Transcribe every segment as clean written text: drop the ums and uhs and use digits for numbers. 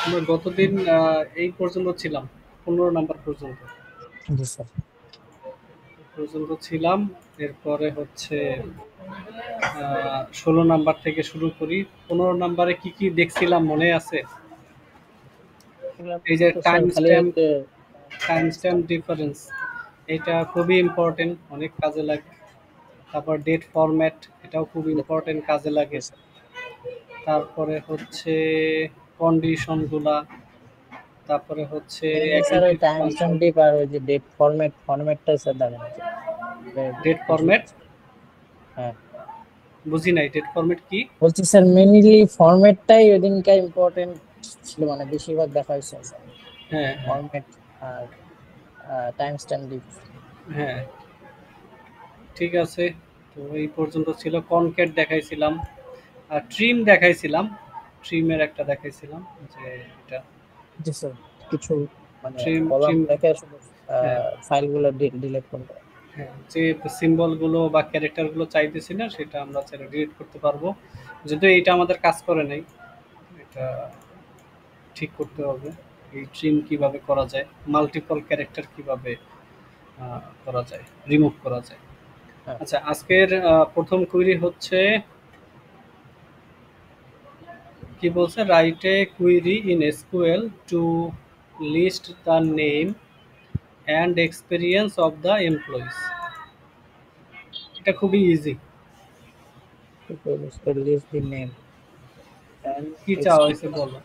আমরা গতদিন এই পর্যন্ত ছিলাম, 15 নাম্বার জি স্যার। পর্যন্ত ছিলাম। এরপরে হচ্ছে 16 নাম্বার থেকে শুরু করি। 15 নাম্বারে কি কি দেখছিলাম মনে আছে? এগুলো এই যে তো স্যার খালি হচ্ছে time time stamp stamp. Difference, এটা খুবই ইম্পর্টেন্ট, অনেক কাজে লাগে। তারপর ডেট ফরম্যাট, এটাও খুব ইম্পর্টেন্ট, কাজে লাগে। তারপরে হচ্ছে কন্ডিশনগুলা, তারপরে হচ্ছে মেইনলি স্যার ওই aggregate time stamp function. Diff আর ওই যে ডেট ফরম্যাটটাই স্যার দেখেন যে ডেট বেশি ফরম্যাট হ্যাঁ বুঝি নাই, ডেট ফরম্যাট কি? বলছি স্যার মেইনলি ফরম্যাটটাই ওইদিনকার ইম্পর্টেন্ট ছিল, মানে বেশিরভাগ দেখা হয়েছে স্যার হ্যাঁ, হ্যাঁ, ফরম্যাট আর টাইম স্ট্যাম্প ডিপ। হ্যাঁ, ঠিক আছে। তো এই পর্যন্ত ছিল। কনক্যাট দেখাইছিলাম, আর ট্রিম দেখাইছিলাম। ট্রিমের একটা দেখাইছিলাম, যে এটা জি স্যার, কিছু মানে ট্রিম কলাম ট্রিম রেখে শুধু হ্যাঁ, ফাইলগুলো ডিলিট করতে হবে। হ্যাঁ, যে সিম্বলগুলো বা ক্যারেক্টারগুলো চাইতেছি না সেটা আমরা চাইলে ডিলিট করতে পারবো। যদিও এইটা আমাদের কাজ করে নাই, এটা ঠিক করতে হবে। এই ট্রিম কিভাবে করা যায়, মাল্টিপল ক্যারেক্টার কিভাবে করা যায়, রিমুভ করা যায়। হ্যাঁ আচ্ছা, আজকের প্রথম কুইরি হচ্ছে কি বলছে, write a query in SQL to list the name and experience of the employees. এটা খুবই easy. List the name and কি চাওয়া হয়েছে এক্সপিরিয়েন্স, বলো?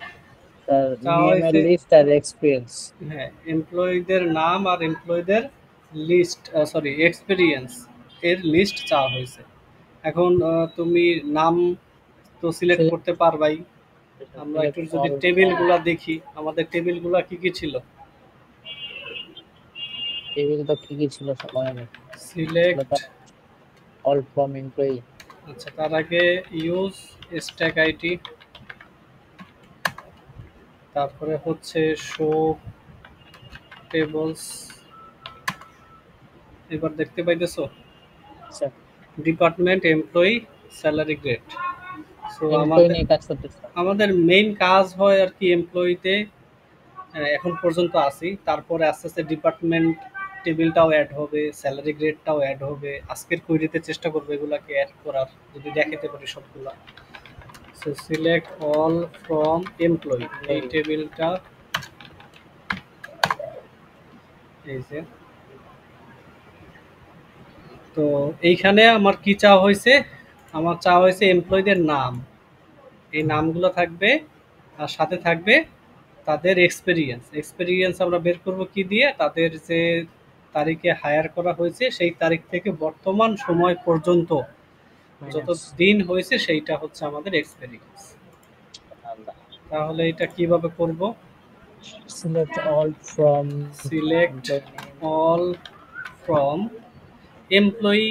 স্যার চাওয়া নেমের হয়েছে, লিস্ট আর এক্সপিরিয়েন্স। হ্যাঁ, এমপ্লয়ীদের নাম আর এমপ্লয়ীদের লিস্ট, সরি, এক্সপিরিয়েন্স এর লিস্ট চাওয়া হয়েছে। এখন তুমি নাম তো সিলেক্ট করতে পারবাই। আমরা একটু সিলেক্ট যদি অল ফ্রম, টেবিলগুলা দেখি, আমাদের টেবিলগুলা কি কি ছিল? টেবিল তো কি কি ছিল সব মনে নেই, ছিল সিলেক্ট, তো অল ফ্রম এমপ্লয়ি। আচ্ছা, তার আগে ইউজ স্ট্যাক আইটি, তারপরে হচ্ছে শো টেবলস। এবার দেখতে পাইতেছো আচ্ছা, department, employee, salary grade. So employee আমাদের নিয়ে কাজ করতেছে। আমাদের মেইন কাজ হয় আর কি এমপ্লয়িতে। এখন পর্যন্ত আছি, তারপরে আস্তে আস্তে ডিপার্টমেন্ট টেবিলটাও অ্যাড হবে, স্যালারি গ্রেডটাও অ্যাড হবে। আজকের কুইরিতে চেষ্টা করবো এগুলাকে অ্যাড করার, যদি দেখাতে পারি সবগুলা। So select all from employee, এই এমপ্লয়ি টেবিলটা, এই যে। তো এইখানে আমার কি চাওয়া হয়েছে, আমার চাওয়া হয়েছে এমপ্লয়ীদের নাম, এই নামগুলো থাকবে, আর সাথে থাকবে তাদের এক্সপেরিয়েন্স। এক্সপেরিয়েন্স আমরা বের করব কি দিয়ে, তাদের যে তারিখে হায়ার করা হয়েছে সেই তারিখ থেকে বর্তমান সময় পর্যন্ত যত মাইনাস। দিন হয়েছে সেইটা হচ্ছে আমাদের এক্সপেরিয়েন্স। তাহলে এটা কিভাবে করব? Select all from select employee name, all from employee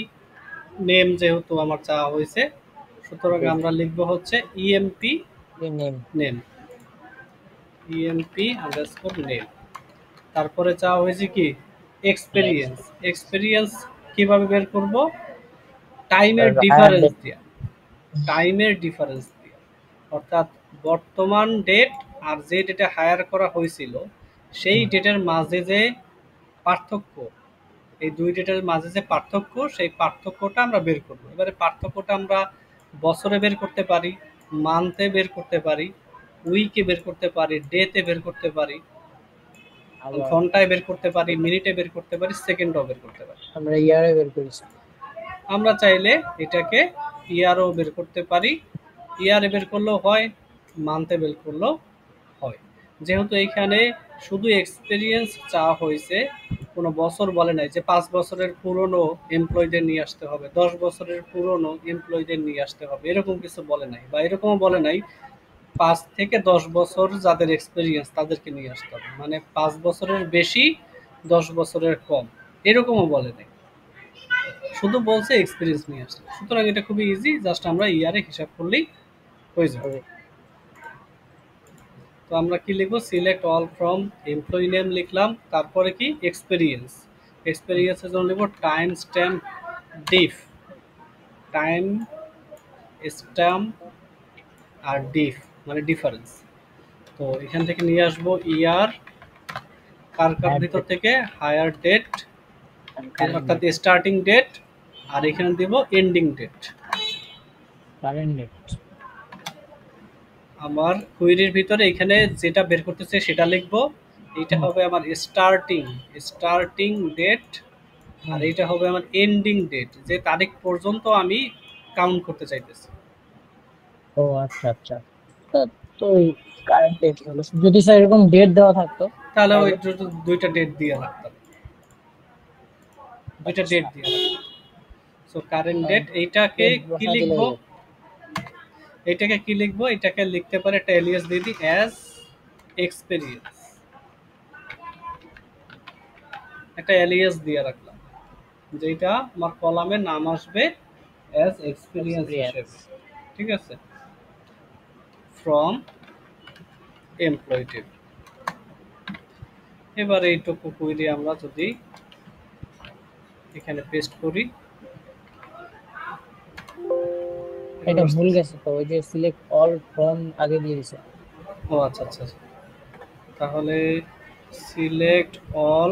name, যেহেতু আমার চাওয়া হয়েছে, সুতরাং এমপ্লয়ি আমরা লিখব হচ্ছে EMP name. Name, EMP underscore name. তারপরে চাওয়া হয়েছে কি, এক্সপেরিয়েন্স। এক্সপেরিয়েন্স কিভাবে বের করব? টাইমের হায়ার ডিফারেন্স ডেট। দিয়া, টাইমের ডিফারেন্স দিয়া, অর্থাৎ বর্তমান ডেট আর যে ডেটে হায়ার করা হয়েছিল সেই ডেটের মাঝে যে পার্থক্য, এই দুই ডেটের মাঝে যে পার্থক্য, সেই পার্থক্যটা আমরা বের করব। এবারে পার্থক্যটা আমরা বছরে বের করতে পারি, মান্থে বের করতে পারি, উইকে বের করতে পারি, ডেতে বের করতে পারি, আবার ঘন্টায় বের করতে পারি, মিনিটে বের করতে পারি, সেকেন্ডও বের করতে পারি। আমরা ইয়ারে বের করেছি। আমরা চাইলে এটাকে ইয়ারও বের করতে পারি, ইয়ারে বের করলেও হয়, মান্থে বের করলেও হয়। যেহেতু এইখানে শুধু এক্সপিরিয়েন্স চাওয়া হয়েছে, কোনো বছর বলে নাই যে 5 বছরের পুরনো এমপ্লয়ীদের নিয়ে আসতে হবে, 10 বছরের পুরনো এমপ্লয়ীদের নিয়ে আসতে হবে, এরকম কিছু বলে নাই, বা এরকমও বলে নাই 5 থেকে 10 বছর যাদের এক্সপিরিয়েন্স তাদেরকে নিয়ে আসতে হবে, মানে 5 বছরের বেশি, 10 বছরের কম, এরকমও বলে নাই। শুধু বলছে এক্সপিরিয়েন্স নিয়ে আসতে। সুতরাং এটা খুবই ইজি, জাস্ট আমরা ইয়ারে হিসাব করলেই হয়ে যাবে। হবে। তো আমরা কি লিখবো, select all from employee name লিখলাম, তারপরে কি এক্সপিরিয়েন্স, এক্সপিরিয়েন্সের জন্য লিখবো টাইম স্ট্যাম্প ডিফ, টাইম স্ট্যাম্প আর ডিফ মানে ডিফারেন্স। তো এখান থেকে নিয়ে আসবো ইয়ার, কার ভিতর থেকে হায়ার ডেট অর্থাৎ স্টার্টিং ডেট, আর এখানে দিব এন্ডিং ডেট। কারেন্ট ডেট আমার কুইরির ভিতরে এখানে যেটা বের করতেছে সেটা লিখবো। এইটা হবে আমার স্টার্টিং ডেট, আর এইটা হবে আমার এন্ডিং ডেট, যে তারিখ পর্যন্ত আমি কাউন্ট করতে চাইতেছি। ও আচ্ছা আচ্ছা। তো কারেন্ট ডেট হলো, যদি স্যার এরকম ডেট দেওয়া থাকতো তাহলে ওই দুইটা ডেট দিয়ে রাখতাম, দুইটা ডেট দিয়ে রাখতাম। সো কারেন্ট ডেট এইটাকে কি লিখবো, এটাকে কি লিখবো, এটাকে লিখতে পারে একটা এলিয়াস দিয়ে দিই অ্যাজ এক্সপেরিয়েন্স, একটা এলিয়াস দিয়ে রাখলাম, যেটা আমার কলামের নাম আসবে অ্যাজ এক্সপেরিয়েন্স হিসেবে। ঠিক আছে, ফ্রম এমপ্লয়ি টেবিল। এবার এইটুকু কুইরি আমরা যদি এখানে পেস্ট করি, এটা ভুল গেছে তো, ওই যে সিলেক্ট অল ফ্রম আগে দিয়ে দিছে। ও আচ্ছা আচ্ছা, তাহলে সিলেক্ট অল,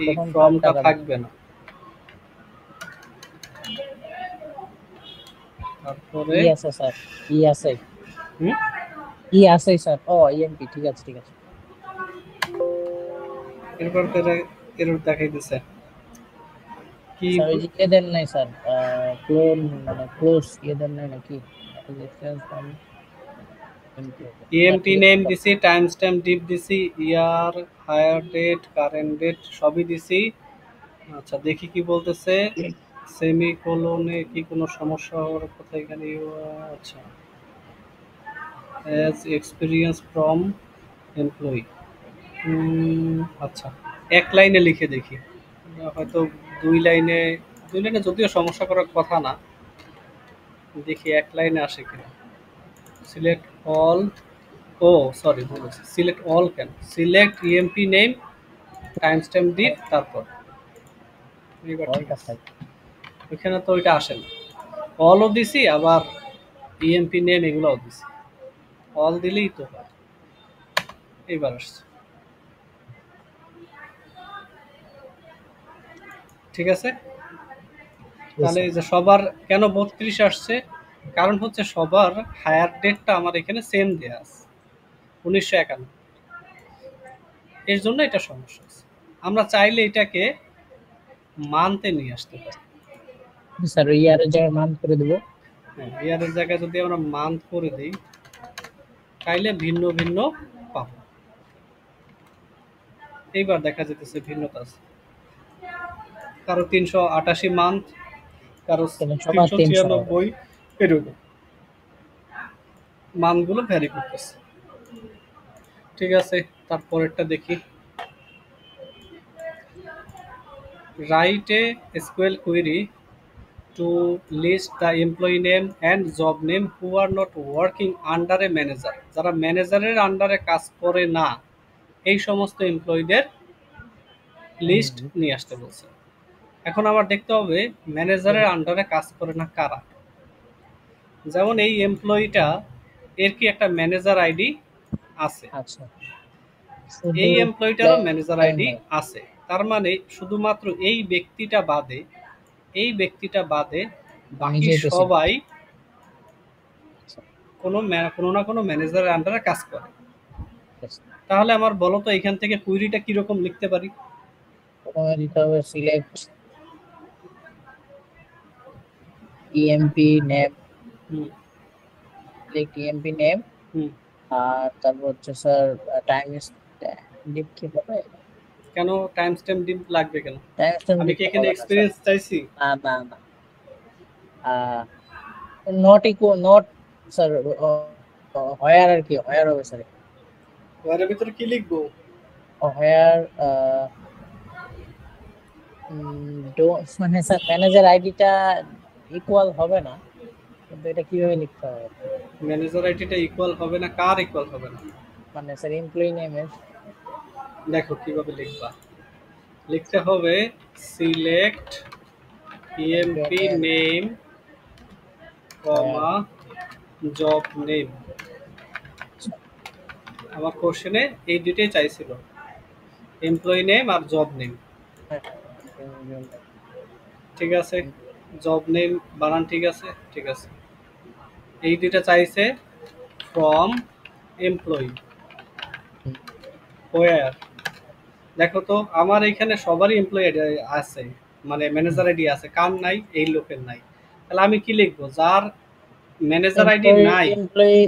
এই ফ্রমটা থাকবে না, তারপরে ই আছে স্যার, ই আছে, ই আছে স্যার, ও ইএমপি, ঠিক আছে ঠিক আছে। এরপর এরর দেখাই দিছে কি, স্যার ওই যে দেন নাই স্যার, ক্লোন মানে ক্লোজ দেন নাই নাকি? ইএমটি নেম দিছি, টাইম স্ট্যাম্প ডিপ দিছি, ইয়ার, হায়ার ডেট, কারেন্ট ডেট সবই দিছি। আচ্ছা দেখি কি বলতেছে, সেমিকোলনে কি কোনো সমস্যা হওয়ার কথা এখানে? আচ্ছা, অ্যাজ এক্সপিরিয়েন্স ফ্রম এমপ্লয়ি। আচ্ছা, এক লাইনে লিখে দেখি, হয়তো দুই লাইনে যদিও সমস্যা করার কথা না, দেখি এক লাইনে আসে কিনা। সিলেক্ট অল, ও সরি বলেছি, সিলেক্ট অল কেন, select EMP name, time stamp দিই, তারপর এবার ঠিক আছে। ওইখানে তো ওইটা আসে না, অলও দিছি আবার ইএমপি নেম এগুলোও দিছি, অল দিলেই তো হয়। এইবার আসছে, ঠিক আছে। তাহলে এই যে সবার কেন 32 আসছে, কারণ হচ্ছে সবার হায়ার ডেটটা আমার এখানে সেম দেয়া আছে 1951, এর জন্য এটা সমস্যা আছে। আমরা চাইলে এটাকে মান্থে নিয়ে আসতে পারি। স্যার ইয়ারের জায়গায় মান্থ করে দেব। হ্যাঁ, ইয়ারের জায়গায় যদি আমরা মান্থ করে দিই তাইলে ভিন্ন ভিন্ন পাবো। এইবার দেখা যেতেছে ভিন্নতা আছে, কারো 388 মান্থ, কারো 396, এরকম মানগুলো ভ্যারি করতেছে। ঠিক আছে, তারপরেরটা দেখি, write a SQL query to list the employee name and job name who are not working under a manager, যারা ম্যানেজারের আন্ডারে কাজ করে না, এই সমস্ত এমপ্লয়ীদের লিস্ট নিয়ে আসতে বলছে। এখন আমার দেখতে হবে ম্যানেজারের আন্ডারে কাজ করে না কারা। যেমন এই এমপ্লয়িটা, এর কি একটা ম্যানেজার আইডি আছে? আচ্ছা, এই এমপ্লয়িটারও ম্যানেজার আইডি আছে, তার মানে শুধুমাত্র এই ব্যক্তিটা বাদে বাকি সবাই কোনো না কোনো ম্যানেজারের আন্ডারে কাজ করে। তাহলে আমার বলো তো এখান থেকে কুইরিটা কিরকম লিখতে পারি? Select EMP name, select EMP name, আর তারপর হচ্ছে স্যার টাইম ডিপ কি হবে? কেন টাইম স্ট্যাম্প ডিপ লাগবে কেন? আমি কি এখানে এক্সপেরিয়েন্স চাইছি? না না, নট ইকুয়াল, নট স্যার, হোয়ার আর কি, হোয়ার হবে স্যার, হোয়ারের ভিতরে কি লিখবো? হোয়ার মানে স্যার ম্যানেজার আইডিটা ইকুয়াল হবে না, কিন্তু এটা কিভাবে লিখতে হবে? ম্যানেজার আইডিটা ইকুয়াল হবে না, কার ইকুয়াল হবে না? মানে স্যার এমপ্লয়ি নেমের। দেখো কিভাবে লিখবা, লিখতে হবে সিলেক্ট ইএমপি নেম, কমা জব নেম, আমার কোশ্চেনে এই দুইটাই চাইছিল, এমপ্লয়ি নেম আর জব নেম। ঠিক আছে, জব নেম বানান ঠিক আছে, ঠিক আছে। এই দুইটা চাইছে ফ্রম এমপ্লয়ি হোয়ার। দেখো তো আমার এখানে সবারই এমপ্লয়ি আছে, মানে ম্যানেজার আইডি আছে, কার নাই? এই লোকের নাই। তাহলে আমি কি লিখবো? যার ম্যানেজার আইডি নাই, employee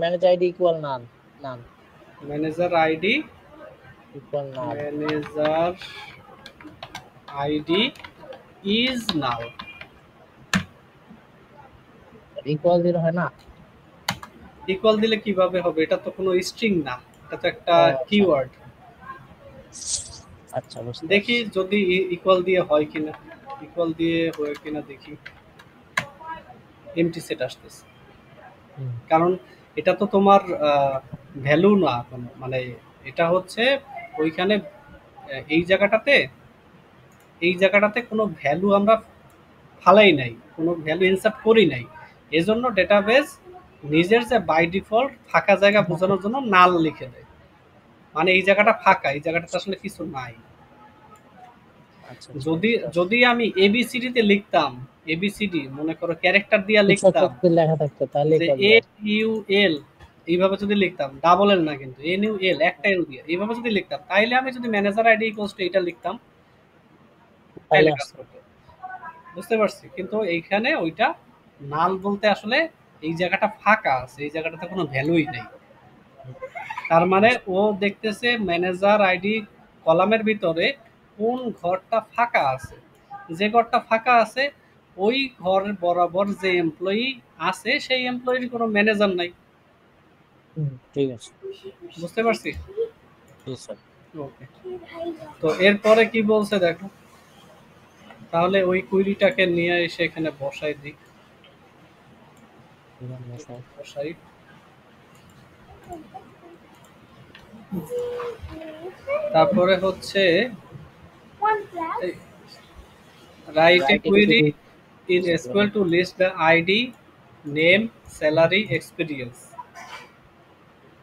manager ID equal none, none manager ID, equal null, manager ID is null. Equal 0 হয় না? ইকুয়াল দিলে কিভাবে হবে? এটা তো কোনো স্ট্রিং না, এটা তো একটা কিওয়ার্ড। আচ্ছা, বুঝতে দেখি যদি ইকুয়াল দিয়ে হয় কিনা, ইকুয়াল দিয়ে হয় কিনা দেখি। এমটি সেট আসতেছে, কারণ এটা তো তোমার ভ্যালু না কোনো, মানে এটা হচ্ছে ওইখানে এই জায়গাটাতে, এই জায়গাটাতে কোনো ভ্যালু আমরা ফালাই নাই, কোনো ভ্যালু ইনসার্ট করি নাই। এজন্য ডেটাবেস নিজের যে বাই ডিফল্ট ফাঁকা জায়গা বোঝানোর জন্য নাল লিখে দেয়, মানে এই জায়গাটা ফাঁকা, এই জায়গাটাতে আসলে কিছু নাই। যদি যদি আমি এবিসিডি তে লিখতাম, এবিসিডি মনে করো ক্যারেক্টার দিয়ে লিখতাম, লেখা থাকতো তাহলে এ ইউ এল এইভাবে যদি লিখতাম, ডাবল এল না কিন্তু, এন ইউ এল একটা এল দিয়ে এইভাবে যদি লিখতাম, তাইলে আমি যদি ম্যানেজার আইডি ইকুয়ালস টু এটা লিখতাম তাইলে কাজ করতো। বুঝতে পারছি, কিন্তু এইখানে ওইটা নাল বলতে আসলে এই জায়গাটা ফাঁকা আছে, এই জায়গাটাতে কোনো ভ্যালুই নেই। তার মানে ও দেখতেছে ম্যানেজার আইডি কলামের ভিতরে কোন ঘরটা ফাঁকা আছে, যে ঘরটা ফাঁকা আছে ওই ঘর বরাবর যে এমপ্লয়ি আছে সেই এমপ্লয়ির কোনো ম্যানেজার নাই। ঠিক আছে, বুঝতে পারছি। ওকে, তো এরপরে কি বলছে দেখো, তাহলে ওই কুইরিটাকে নিয়ে এসে এখানে বসাই দিই, বসাই। তারপরে হচ্ছে write a query in SQL to list the ID, name, salary, experience.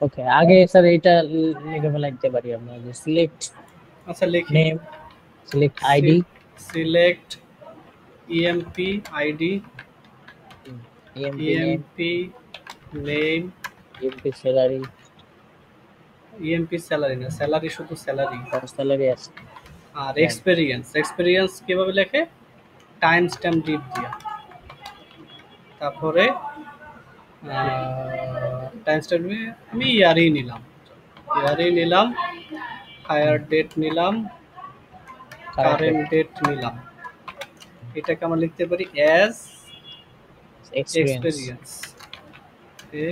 ওকে, আগে স্যার এটা লিখে ফেলাইতে পারি আমরা, যে সিলেক্ট, আচ্ছা লিখি, name, select ID, select EMP ID, EMP name, EMP salary, EMP salary না, স্যালারি শুধু স্যালারি, স্যালারি আছে, আর এক্সপেরিয়েন্স, এক্সপেরিয়েন্স কিভাবে লেখে? টাইম স্ট্যাম্প ডিপ দিয়া। তারপরে টাইম স্ট্যাম্প আমি ইয়ারই নিলাম, ইয়ারই নিলাম, হায়ার ডেট নিলাম, কারেন্ট ডেট নিলাম। এটাকে আমরা লিখতে পারি as experience,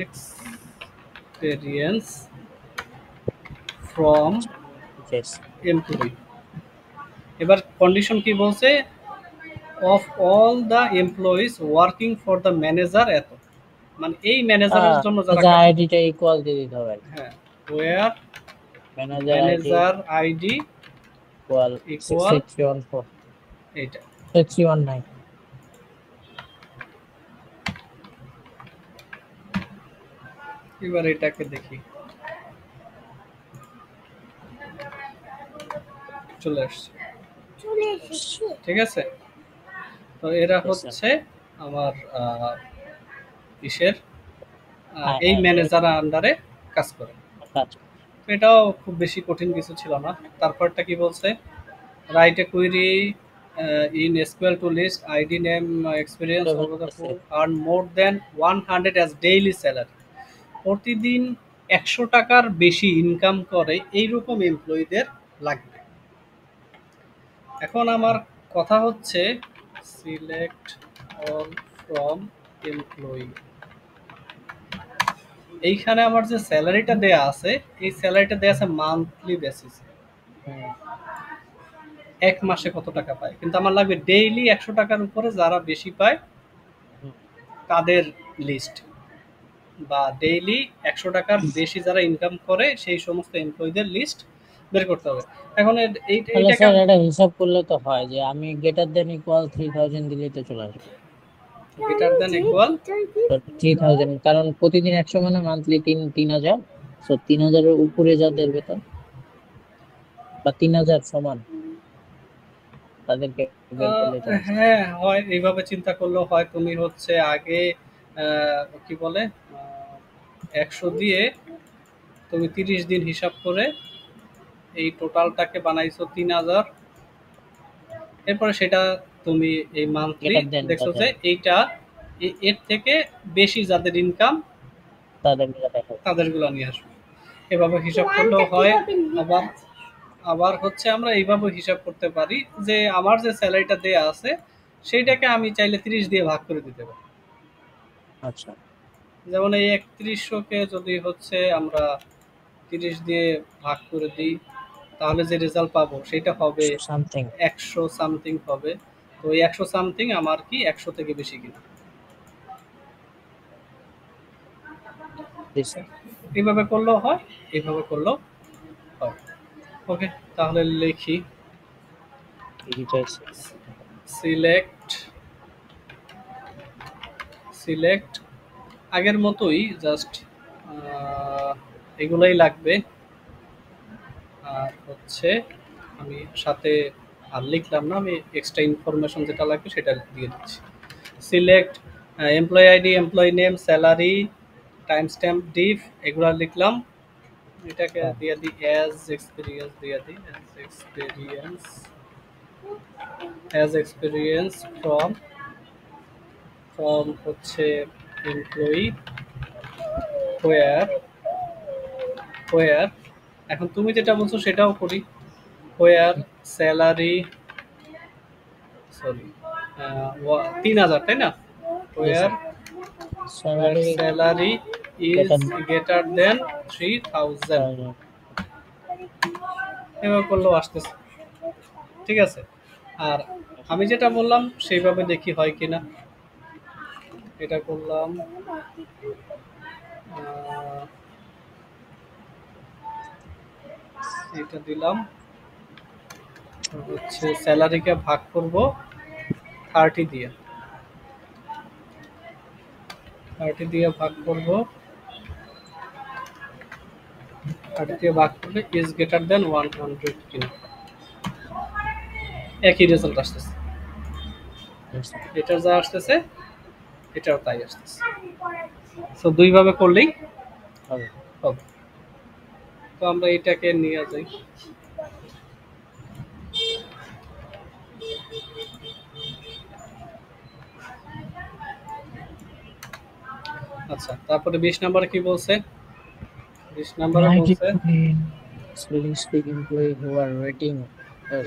experience from employee. এবার কন্ডিশন কি বলছে? Of all the employees working for the manager এত, মানে এই ম্যানেজারের জন্য যারা আইডিটা ইকুয়াল দিয়ে দিতে হবে। হ্যাঁ, ওয়্যার ম্যানেজার আইডি ইকুয়াল 6314, এইটা 6319। এবার এটাকে দেখি, চলে আসছে, ঠিক আছে। তো এরা হচ্ছে আমার ইসের এই ম্যানেজার আন্ডারে কাজ করে। এটাও খুব বেশি কঠিন কিছু ছিল না। তারপরটা কি বলছে? Write a query in SQL to list ID name experience earn more than 100 as daily salary. প্রতিদিন 100 টাকার বেশি ইনকাম করে এইরকম এমপ্লয়ীদের লাগবে। এখন আমার কথা হচ্ছে সিলেক্ট অল ফ্রম এমপ্লয়ি। এইখানে আমার যে স্যালারিটা দেয়া আছে, এই স্যালারিটা দেয়া আছে মান্থলি বেসিসে, এক মাসে কত টাকা পায়, কিন্তু আমার লাগবে ডেইলি 100 টাকার উপরে যারা বেশি পায় তাদের লিস্ট, বা ডেইলি 100 টাকার বেশি যারা ইনকাম করে সেই সমস্ত এমপ্লয়ীদের লিস্ট বের করতে হবে। এখন এইটাকে এটা হিসাব করলে তো হয় যে আমি গ্রেটার দ্যান ইকুয়াল 3000 দিলেই তো চলে আসবে। গ্রেটার দ্যান ইকুয়াল 3000, কারণ প্রতিদিন 100 মানে মান্থলি 3000, সো 3000-এর উপরে যাদের বেতন বা 3000 সমান তাদেরকে বের করলে এটা আসবে। হ্যাঁ, হয় এইভাবে চিন্তা করলেও হয়। তুমি হচ্ছে আগে কি বলে 100 দিয়ে তুমি 30 দিন হিসাব করে এই টোটালটাকে বানাইছো 3000, এরপরে সেটা তুমি এই মান্থলি এটা দেন দেখছো যে তাদের এইটা এর থেকে বেশি যাদের ইনকাম তাদেরগুলো দেখা যায়। তাদেরগুলো নিয়ে আসবে। এভাবে হিসাব করলেও হয়। আবার আবার হচ্ছে আমরা এইভাবে হিসাব করতে পারি যে আমার যে স্যালারিটা দেয়া আছে সেইটাকে আমি চাইলে 30 দিয়ে ভাগ করে দিতে পারি। আচ্ছা, যেমন এই 3100-কে যদি হচ্ছে আমরা 30 দিয়ে ভাগ করে দিই, তাহলে যে রেজাল্ট পাবো সেটা হবে সামথিং 100 সামথিং হবে। তো ওই 100 সামথিং আমার কি 100 থেকে বেশি কিনা। দিছে। এইভাবে করলেও হয়, এইভাবে করলেও হয়। ওকে, তাহলে লিখি রিচার্জ সিলেক্ট সিলেক্ট আগের মতোই জাস্ট এগুলাই লাগবে। আর হচ্ছে আমি সাথে আর লিখলাম না, আমি এক্সট্রা ইনফরমেশন যেটা লাগবে সেটা দিয়ে দিচ্ছি। Select employee ID, employee name, salary, time stamp, diff, এগুলো লিখলাম। এটাকে দিয়ে দিই অ্যাজ এক্সপিরিয়েন্স, দিয়ে দিই অ্যাজ এক্সপিরিয়েন্স ফ্রম ফ্রম হচ্ছে এমপ্লয়ি হোয়ার হোয়ার। এখন তুমি যেটা বলছো সেটাও করি। হোয়ার স্যালারি, সরি 3000, তাই না? হোয়ার স্যালারি স্যালারি ইজ গ্রেটার দেন 3000, এভাবে করলেও আসতেছে। ঠিক আছে, আর আমি যেটা বললাম সেইভাবে দেখি হয় কিনা। এটা করলাম, এটা দিলাম, হচ্ছে স্যালারিকে ভাগ করব 30 দিয়ে, 30 দিয়ে ভাগ করব, 30 দিয়ে ভাগ করলে ইজ গ্রেটার দেন 100 কিনা, একই রেজাল্ট আসতেছে। এটার যা আসতেছে এটাও তাই আসতেছে। তো দুইভাবে করলেই হবে। হবে। তো আমরা এটাকে নিয়ে যাই। আচ্ছা, তারপরে 20 নাম্বারে কি বলছে? 20 নাম্বারে বলছে Realistic employee who are rating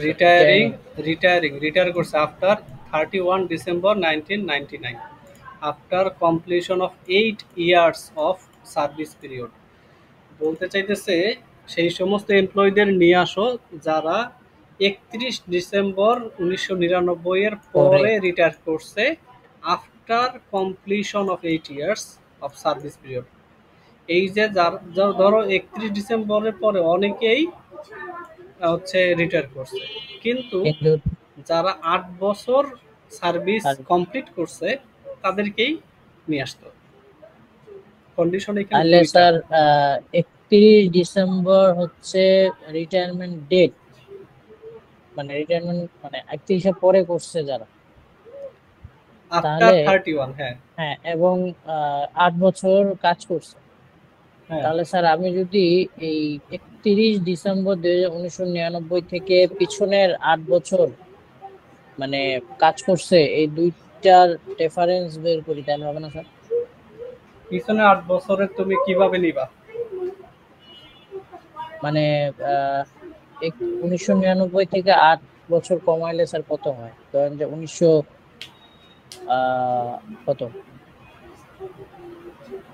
retiring retiring retire করছে after 31 December 1999, after completion of 8 years of service period. বলতে চাইতেছে সেই সমস্ত এমপ্লয়ীদের নিয়ে আসো যারা 31 ডিসেম্বর 1999 এর পরে পরে রিটায়ার করছে, after completion of 8 years of service period. এই যে ধরো 31 ডিসেম্বরের পরে অনেকেই হচ্ছে রিটায়ার করছে, কিন্তু কিন্তু যারা 8 বছর সার্ভিস কমপ্লিট করছে তাদেরকেই নিয়ে আসতো। কন্ডিশন এখানে তাহলে দুইটা। স্যার 31 ডিসেম্বর হচ্ছে রিটায়ারমেন্ট ডেট, মানে রিটায়ারমেন্ট মানে 31 এর পরে করছে যারা, আফটার তাহলে 31, হ্যাঁ হ্যাঁ, এবং 8 বছর কাজ করছে। হ্যাঁ। তাহলে স্যার আমি যদি এই 31 ডিসেম্বর 1999 থেকে পিছনের 8 বছর মানে কাজ করছে এই দুইটার রেফারেন্স বের করি তাহলে হবে না স্যার? পিছনে 8 বছরের তুমি কিভাবে নিবা? মানে 1999 থেকে 8 বছর কমাইলে স্যার কত হয়? ধরেন যে 1900 কত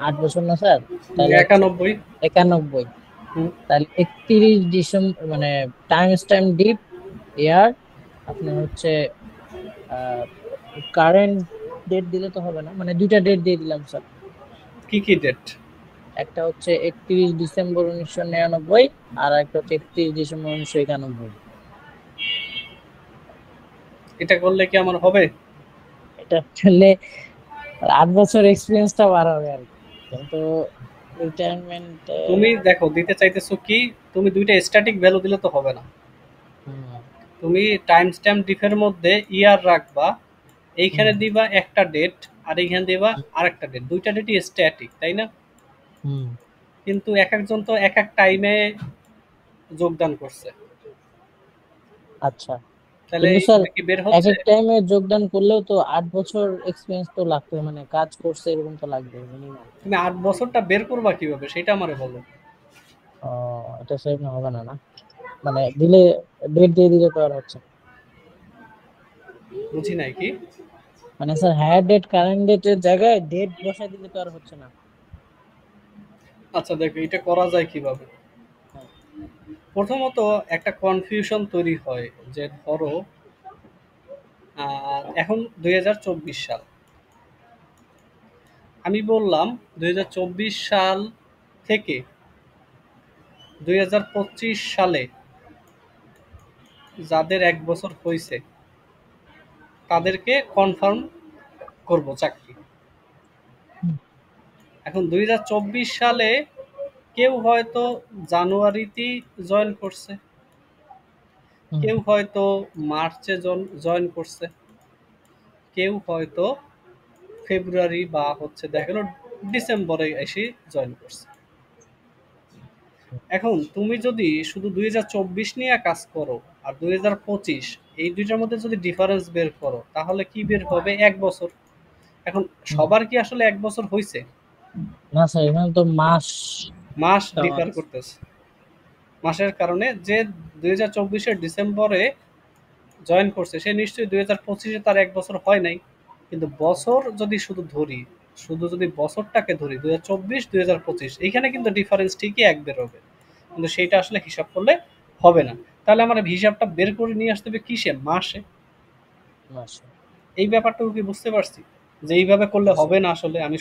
8 বছর না স্যার, তাহলে 91। 91। হুম, তাহলে 31 ডিসেম্বর মানে টাইম ডিপ ইয়ার আপনার হচ্ছে কারেন্ট ডেট দিলে তো হবে না, মানে দুইটা ডেট দিয়ে দিলাম স্যার। কি কি ডেট? একটা হচ্ছে 31 ডিসেম্বর 1999 আর একটা হচ্ছে 31 ডিসেম্বর 1991। এটা করলে কি আমার হবে? এটা আসলে 8 বছর এক্সপিরিয়েন্সটা বাড়াবে আর কি, কিন্তু রিটায়ারমেন্টে তুমি দেখো দিতে চাইতেছো কি, তুমি দুইটা স্ট্যাটিক ভ্যালু দিলে তো হবে না। হুম তুমি টাইম স্ট্যাম্প ডিফের মধ্যে ইয়ার রাখবা, এইখানে হুম দিবা একটা ডেট আর এইখানে দিবা আরেকটা ডেট, দুইটা ডেটই স্ট্যাটিক তাই না? হুম কিন্তু এক একজন তো এক এক টাইমে যোগদান করছে, আচ্ছা, তাহলে কিন্তু স্যার এইটা কি বের এক হচ্ছে? এক টাইমে যোগদান করলেও তো 8 বছর এক্সপিরিয়েন্স তো লাগবে, মানে কাজ করছে এরকম তো লাগবে মিনিমাম। তুমি 8 বছরটা বের করবা কিভাবে সেটা আমারে বলো। ও, এটা সেরকম হবে না না, মানে দিলে ডেট দিয়ে দিলে তো আর হচ্ছে না। বুঝি নাই কি। মানে স্যার হায়ার ডেট কারেন্ট ডেটের জায়গায় ডেট বসাই দিলে তো আর হচ্ছে না। আচ্ছা দেখো এটা করা যায় কিভাবে। হ্যাঁ। প্রথমত একটা কনফিউশন তৈরি হয় যে ধরো এখন 2024 সাল, আমি বললাম 2024 সাল থেকে 2025 সালে যাদের 1 বছর হয়েছে তাদেরকে কনফার্ম করব চাকরি। হুম এখন 2024 সালে কেউ হয়তো জানুয়ারিতেই জয়েন করছে, হুম কেউ হয়তো মার্চে জয়েন করছে, কেউ হয়তো ফেব্রুয়ারি বা হচ্ছে দেখা গেল ডিসেম্বরে এসে জয়েন করছে। এখন তুমি যদি শুধু 2024 নিয়ে কাজ করো আর 2025, এই দুইটার মধ্যে যদি ডিফারেন্স বের করো তাহলে কি বের হবে? 1 বছর। এখন হুম। সবার কি আসলে 1 বছর হয়েছে? না স্যার, এখানে তো মাস মাস দেওয়া ডিফার আছে। করতেছে। মাসের কারণে যে 2024-এর ডিসেম্বরে জয়েন করছে সে নিশ্চয়ই 2025-এ তার 1 বছর হয় নাই। কিন্তু বছর যদি শুধু ধরি, শুধু যদি বছরটাকে ধরি 2024-2025, এইখানে কিন্তু ডিফারেন্স ঠিকই এক বের হবে, কিন্তু সেইটা আসলে হিসাব করলে হবে না। তাহলে আমার হিসাবটা বের করে নিয়ে আসতে হবে কিসে? মাসে। মাস। এই ব্যাপারটুকু কি বুঝতে পারছি? যে এইভাবে করলে জি স্যার। হবে না আসলে, আমি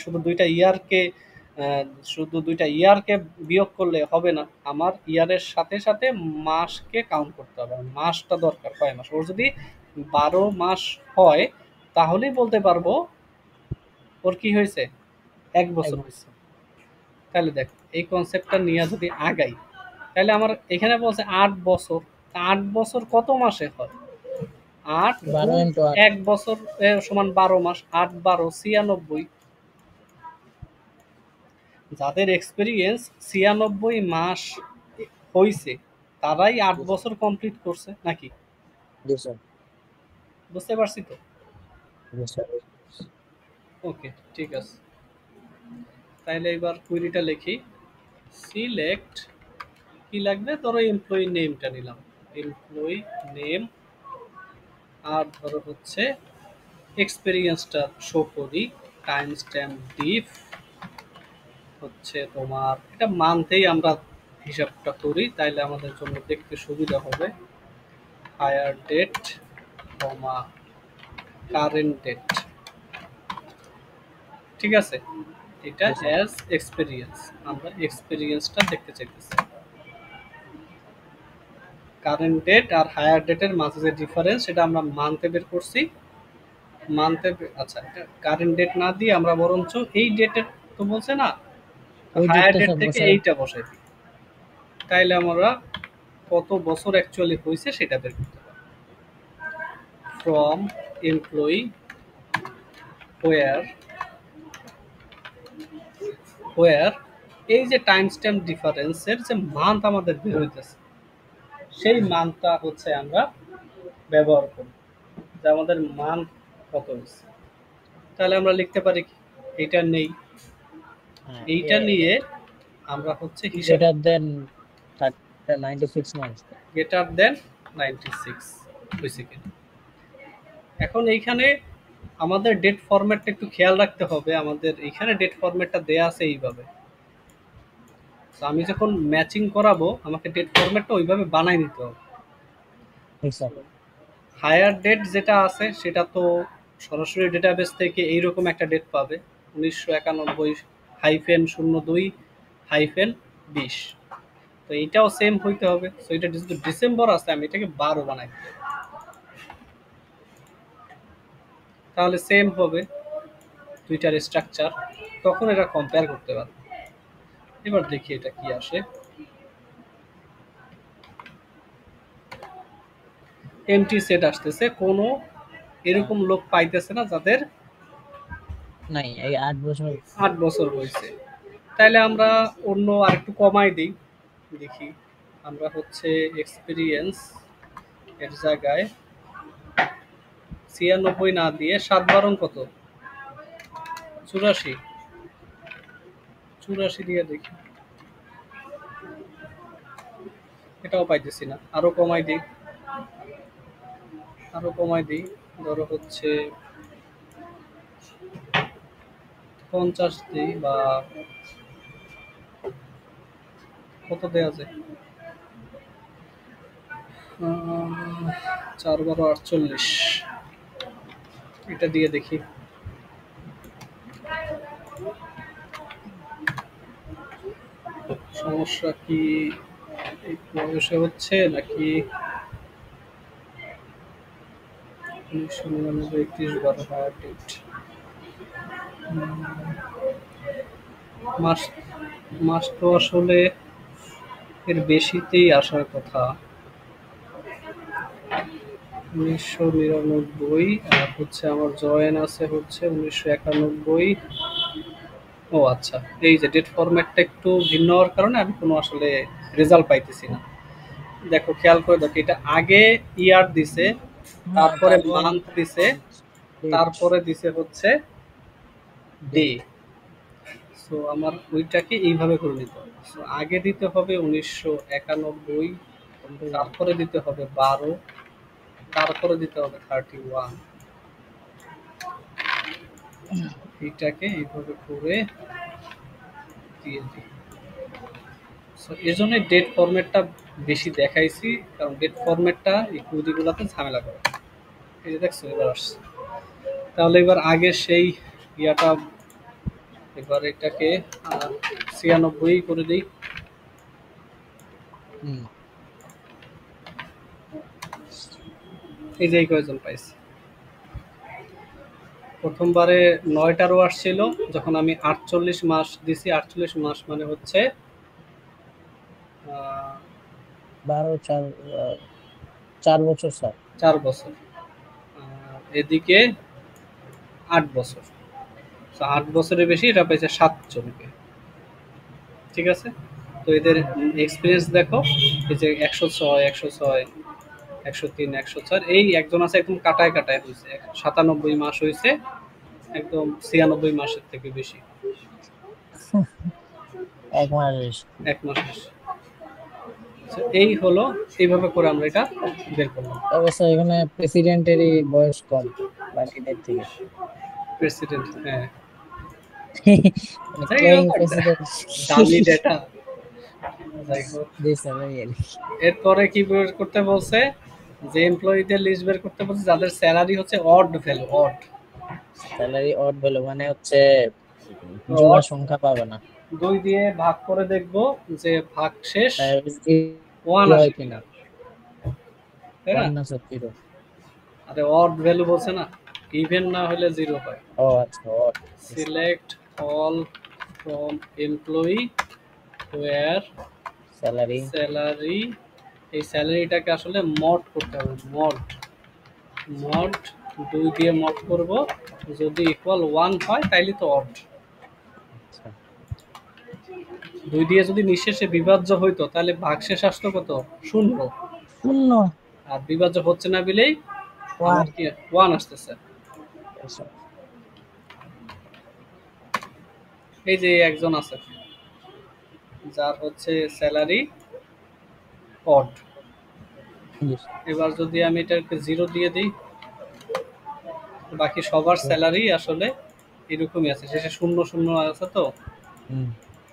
আহ, শুধু দুইটা ইয়ারকে বিয়োগ করলে হবে না, আমার ইয়ারের সাথে সাথে মাসকে কাউন্ট করতে হবে। আর মাসটা দরকার কয় মাস, ওর যদি 12 মাস হয় তাহলেই বলতে পারবো ওর কি হয়েছে, 1 বছর এক হয়েছে। তাহলে দেখ এই কনসেপ্টটা নিয়ে যদি আগাই, তাহলে আমার এখানে বলছে 8 বছর, 8 বছর কত মাসে হয়? আট 12 গুণ ইন্টু 8। 1 বছর সমান 12 মাস, 8 12 96। যাদের এক্সপিরিয়েন্স 96 মাস হইছে তারাই আট জি স্যার। বছর কমপ্লিট করছে নাকি? জি স্যার। বুঝতে পারছি তো? জি স্যার। ওকে, ঠিক আছে। তাইলে এবার কুইরিটা লিখি। সিলেক্ট, কি লাগবে ধরো এমপ্লয়ি নেমটা নিলাম, এমপ্লয়ি নেম, আর ধরো হচ্ছে এক্সপিরিয়েন্সটা শো করি, টাইম স্ট্যাম্প ডিফ হচ্ছে তোমার, এটা মান্থেই আমরা হিসাবটা করি তাইলে আমাদের জন্য দেখতে সুবিধা হবে। Higher date comma current date, ঠিক আছে? এটা জি স্যার। অ্যাজ এক্সপিরিয়েন্স, আমরা এক্সপিরিয়েন্সটা দেখতে চাইতেছি। কারেন্ট ডেট আর হায়ার ডেটের মাঝে যে ডিফারেন্স সেটা আমরা মান্থে বের করছি। মান্থে, আচ্ছা এটা কারেন্ট ডেট না দিয়ে আমরা বরঞ্চ এই ডেটের, তো বলছে না ওই হায়ার ডেটটা ডেট স্যার থেকে বসায়। এইটা বসাই দিই, তাইলে আমরা কত বছর অ্যাকচুয়ালি হয়েছে সেটা বের করতে পারবো। ফ্রম এমপ্লয়ি হোয়ার, হোয়ার এই যে টাইম স্ট্যাম্প ডিফারেন্সের যে মান্থ আমাদের বের হইতেছে সেই মানটা হচ্ছে আমরা ব্যবহার করি, যে আমাদের মান কত হয়েছে। তাহলে আমরা লিখতে পারি কি, এইটা নেই, হ্যাঁ, এইটা নিয়ে আমরা হচ্ছে হিসাব greater than 96 months. Greater than 96 হয়েছে কিনা। এখন এইখানে আমাদের ডেট ফরম্যাটটা একটু খেয়াল রাখতে হবে, আমাদের এইখানে ডেট ফরম্যাটটা দেয়া আছে এইভাবে, তো আমি যখন ম্যাচিং করাবো আমাকে ডেট ফরম্যাটটা ওইভাবে বানাই নিতে হবে। ঠিক স্যার। হায়ার ডেট যেটা আছে সেটা তো সরাসরি ডেটাবেস থেকে এইরকম একটা ডেট পাবে, 1991-02-20, তো এইটাও সেম হইতে হবে। তো এটা যেহেতু ডিসেম্বর আছে আমি এটাকে 12 বানাই, তাহলে সেম হবে দুইটার স্ট্রাকচার, তখন এটা কম্পেয়ার করতে পারবো। এবার দেখি এটা কি আসে। এমটি সেট আসতেছে, কোনো এরকম লোক পাইতেছে না যাদের নাই, এই 8 বছর 8 বছর হয়েছে। তাইলে আমরা অন্য আরেকটু কমাই দিই, দেখি। আমরা হচ্ছে এক্সপিরিয়েন্স এর জায়গায় 96 না দিয়ে 7 বারং কত, 84, 84 দিয়ে দেখি। এটাও পাইতেছি না, আরো কমাই দিই, আরো কমাই দিই। ধরো হচ্ছে 50 দিই, বা কত দেওয়া যায়, 4 × 12 = 48, এটা দিয়ে দেখি। সমস্যা কি এই বয়সে হচ্ছে নাকি 1999 31 12 হায়ার ডেট? মাস মাস তো আসলে এর বেশিতেই আসার কথা, 1999। আর হচ্ছে আমার জয়েন আছে হচ্ছে 1991। ও আচ্ছা, এই যে ডেট ফরম্যাটটা একটু ভিন্ন হওয়ার কারণে আমি কোনো আসলে রেজাল্ট পাইতেছি না। দেখো খেয়াল করে দেখো, এটা আগে ইয়ার দিছে, হ্যাঁ, তারপরে তারপর মান্থ দিছে, ডেট। তারপরে দিছে হচ্ছে ডে। সো আমার ওইটাকে এইভাবে করে নিতে হবে। সো আগে দিতে হবে 1991, তারপরে দিতে হবে 12, তারপরে দিতে হবে 31। এইটাকে এইভাবে করে দিয়ে দিই। সো এর জন্য ডেট ফরম্যাটটা বেশি দেখাইছি, কারণ ডেট ফরম্যাটটা এই কুইরিগুলোতে ঝামেলা করে। এই যে দেখছো এবার আসছে। তাহলে এবার আগের সেই ইয়াটা, এবার এটাকে 96 করে দিই। হুম। এই যে এই কয়জন পাইছি। প্রথমবারে 9টা রো আসছিল, যখন আমি 48 মাস দিছি। 48 মাস মানে হচ্ছে 12 4 4 বছর স্যার। 4 বছর। এদিকে 8 বছর। 8 বছরের বেশি এটা পেয়েছে 7 জনকে। ঠিক আছে, তো এদের এক্সপিরিয়েন্স দেখো। এই যে 106, 106, 103, 104, এই একজন আছে একদম কাটায় কাটায় হয়েছে, 97 মাস হয়েছে, একদম 96 মাসের থেকে বেশি, 1 মাস বেশি। 1 মাস বেশি। এই হলো, এইভাবে করে আমরা এটা বের করলাম। অবশ্য এখানে প্রেসিডেন্টেরই বয়স কম বাকিদের থেকে। প্রেসিডেন্ট, হ্যাঁ, মানে যাই প্লেইং হোক, প্রেসিডেন্ট। দামি ডেটা। যাই হোক, জি স্যার, ওই আর কি। এরপরে কি বের করতে বলছে, যে এমপ্লয়ীদের লিস্ট বের করতে বলছে যাদের স্যালারি হচ্ছে odd value, odd. Salary odd value মানে হচ্ছে জোড়া অড সংখ্যা পাবে না। 2 দিয়ে ভাগ করে দেখবো যে ভাগ শেষ তাই 1 জিরো আসে হয় কিনা, কিনা। তাই না? 1 না স্যার, জিরো। আরে অড ভ্যালু বলছে না, ইভেন না হলে 0 হয়। ও আচ্ছা, odd. Select all from employee where salary. Salary, এই স্যালারিটাকে আসলে মড করতে হবে, মড। মড 2 দিয়ে মড করব, যদি ইকুয়াল 1 হয় তাইলে তো অড। আচ্ছা, 2 দিয়ে যদি নিঃশেষে বিভাজ্য হইতো তাহলে ভাগশেষ আসতো কত, 0। শূন্য। আর বিভাজ্য হচ্ছে না বিলেই আমার 1। কি 1 আসতেছে। আচ্ছা। এই যে একজন আছে যার হচ্ছে স্যালারি অড। জি এবার যদি আমি এটাকে 0 দিয়ে দিই, বাকি সবার স্যার। স্যালারি আসলে এরকমই আছে, শেষে 0 0 আছে। তো হুম।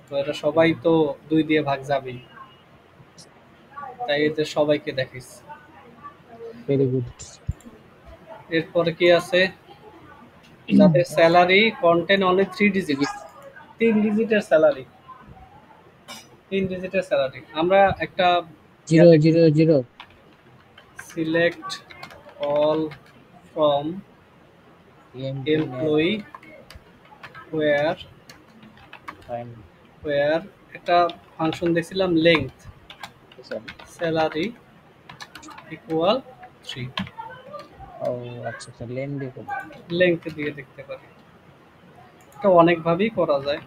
তো এটা সবাই তো 2 দিয়ে ভাগ যাবেই, তাই এদের সবাইকে দেখিস। Very good. এরপরে কি আছে, যাদের স্যালারি কন্টেন অনলি 3 ডিজিটস, 3 ডিজিটের স্যালারি, 3 ডিজিটের স্যালারি। আমরা একটা zero zero zero. Select all from emp net. Employee where fine. Where একটা ফাংশন দেখছিলাম লেংথ, স্যার। স্যালারি ইকুয়াল 3, ও আচ্ছা আচ্ছা, লেন দেখুন। লেংথ দিয়ে দেখতে পারি। এটা অনেকভাবেই করা যায়।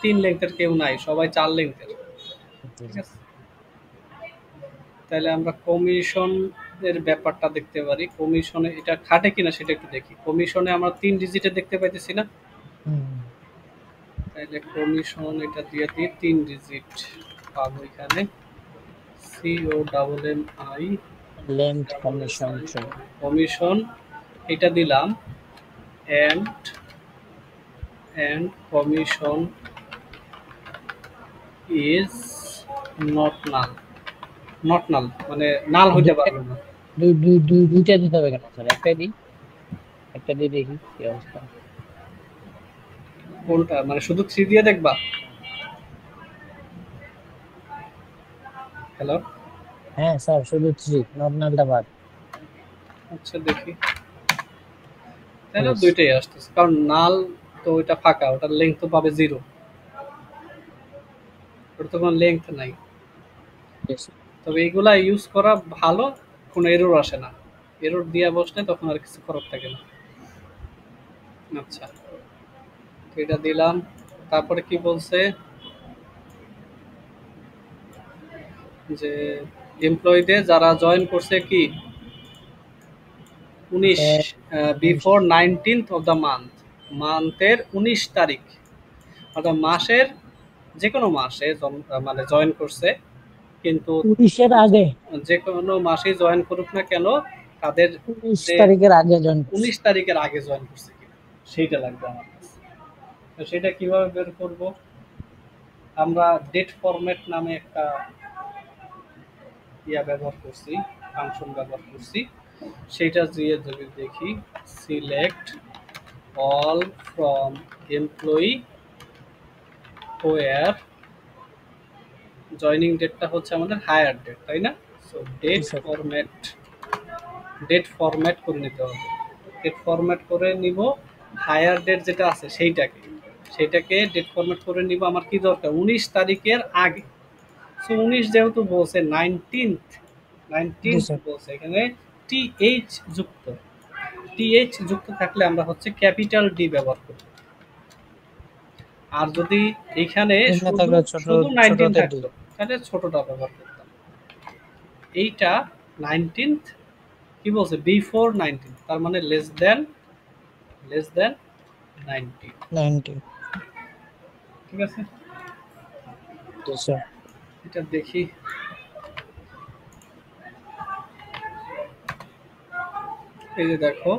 3 লেংথের কেউ নাই, সবাই 4 লেংথের। ঠিক আছে, তাহলে আমরা কমিশন এর ব্যাপারটা দেখতে পারি। কমিশনে এটা খাটে কিনা সেটা একটু দেখি। কমিশনে আমরা 3 ডিজিটে দেখতে পাইতেছি না, তাহলে কমিশন এটা দিয়ে দিই 3 ডিজিট পাবো এখানে। COMMI লেন্থ কমিশন ট্রি। কমিশন এটা দিলাম, and commission is not null. Not null মানে নাল হইতে পারবে না। দুইটা দিতে হবে কেন স্যার? একটাই দিই, একটা দিয়ে দেখি কি অবস্থা। কোনটা মানে শুধু 3 দিয়ে দেখবা? হ্যালো, হ্যাঁ স্যার, শুধু থ্রি, নর্মালটা বাদ। আচ্ছা দেখি, তাহলে Yes, দুইটাই আসতেছে, কারণ নাল তো ওইটা ফাঁকা, ওটার লেংথ তো পাবে 0, ওটা তো কোনো লেংথ নাই। yes, তবে এইগুলা ইউজ করা ভালো, কোনো এরর আসে না। এরর দিয়া বসলে তখন আর কিছু করার থাকে না। আচ্ছা, তো এটা দিলাম। তারপরে কি বলছে যে এমপ্লয়ীদের যারা জয়েন করছে কি 19 before 19th of the month, মান্থের 19 তারিখ, অর্থাৎ মাসের যে কোনো মাসে মানে জয়েন করছে, কিন্তু 19-এর আগে, যে কোনো মাসে জয়েন করুক না কেন, তাদের 19 যে তারিখের আগে জয়েন করছি। 19 তারিখের আগে জয়েন করছে কিনা সেইটা লাগবে আমার কাছে। তো সেটা কিভাবে বের করব? আমরা ডেট ফরম্যাট নামে একটা ব্যবহার করছি, ফাংশন ব্যবহার করছি। সেটা দিয়ে যদি দেখি, select all from employee where joining ডেটটা হচ্ছে আমাদের হায়ার ডেট, তাই না? সো ডেট ফরম্যাট করে নিতে হবে। ডেট ফরম্যাট করে নিব হায়ার ডেট যেটা আছে সেইটাকে ডেট ফরম্যাট করে নিব। আমার কি দরকার? 19 তারিখের আগে। সো 19 যেহেতু বলছে, 19th বলছে, এখানে টিএইচ যুক্ত, টিএইচ যুক্ত থাকলে আমরা হচ্ছে ক্যাপিটাল ডি ব্যবহার করি। আর যদি এখানে শুধু 19 থাকতো তাহলে ছোটটা ব্যবহার করতাম। এইটা 19th কি বলছে? বিফোর 19, তার মানে লেস দেন 90। ঠিক আছে, এটা দেখি। এই যে দেখো,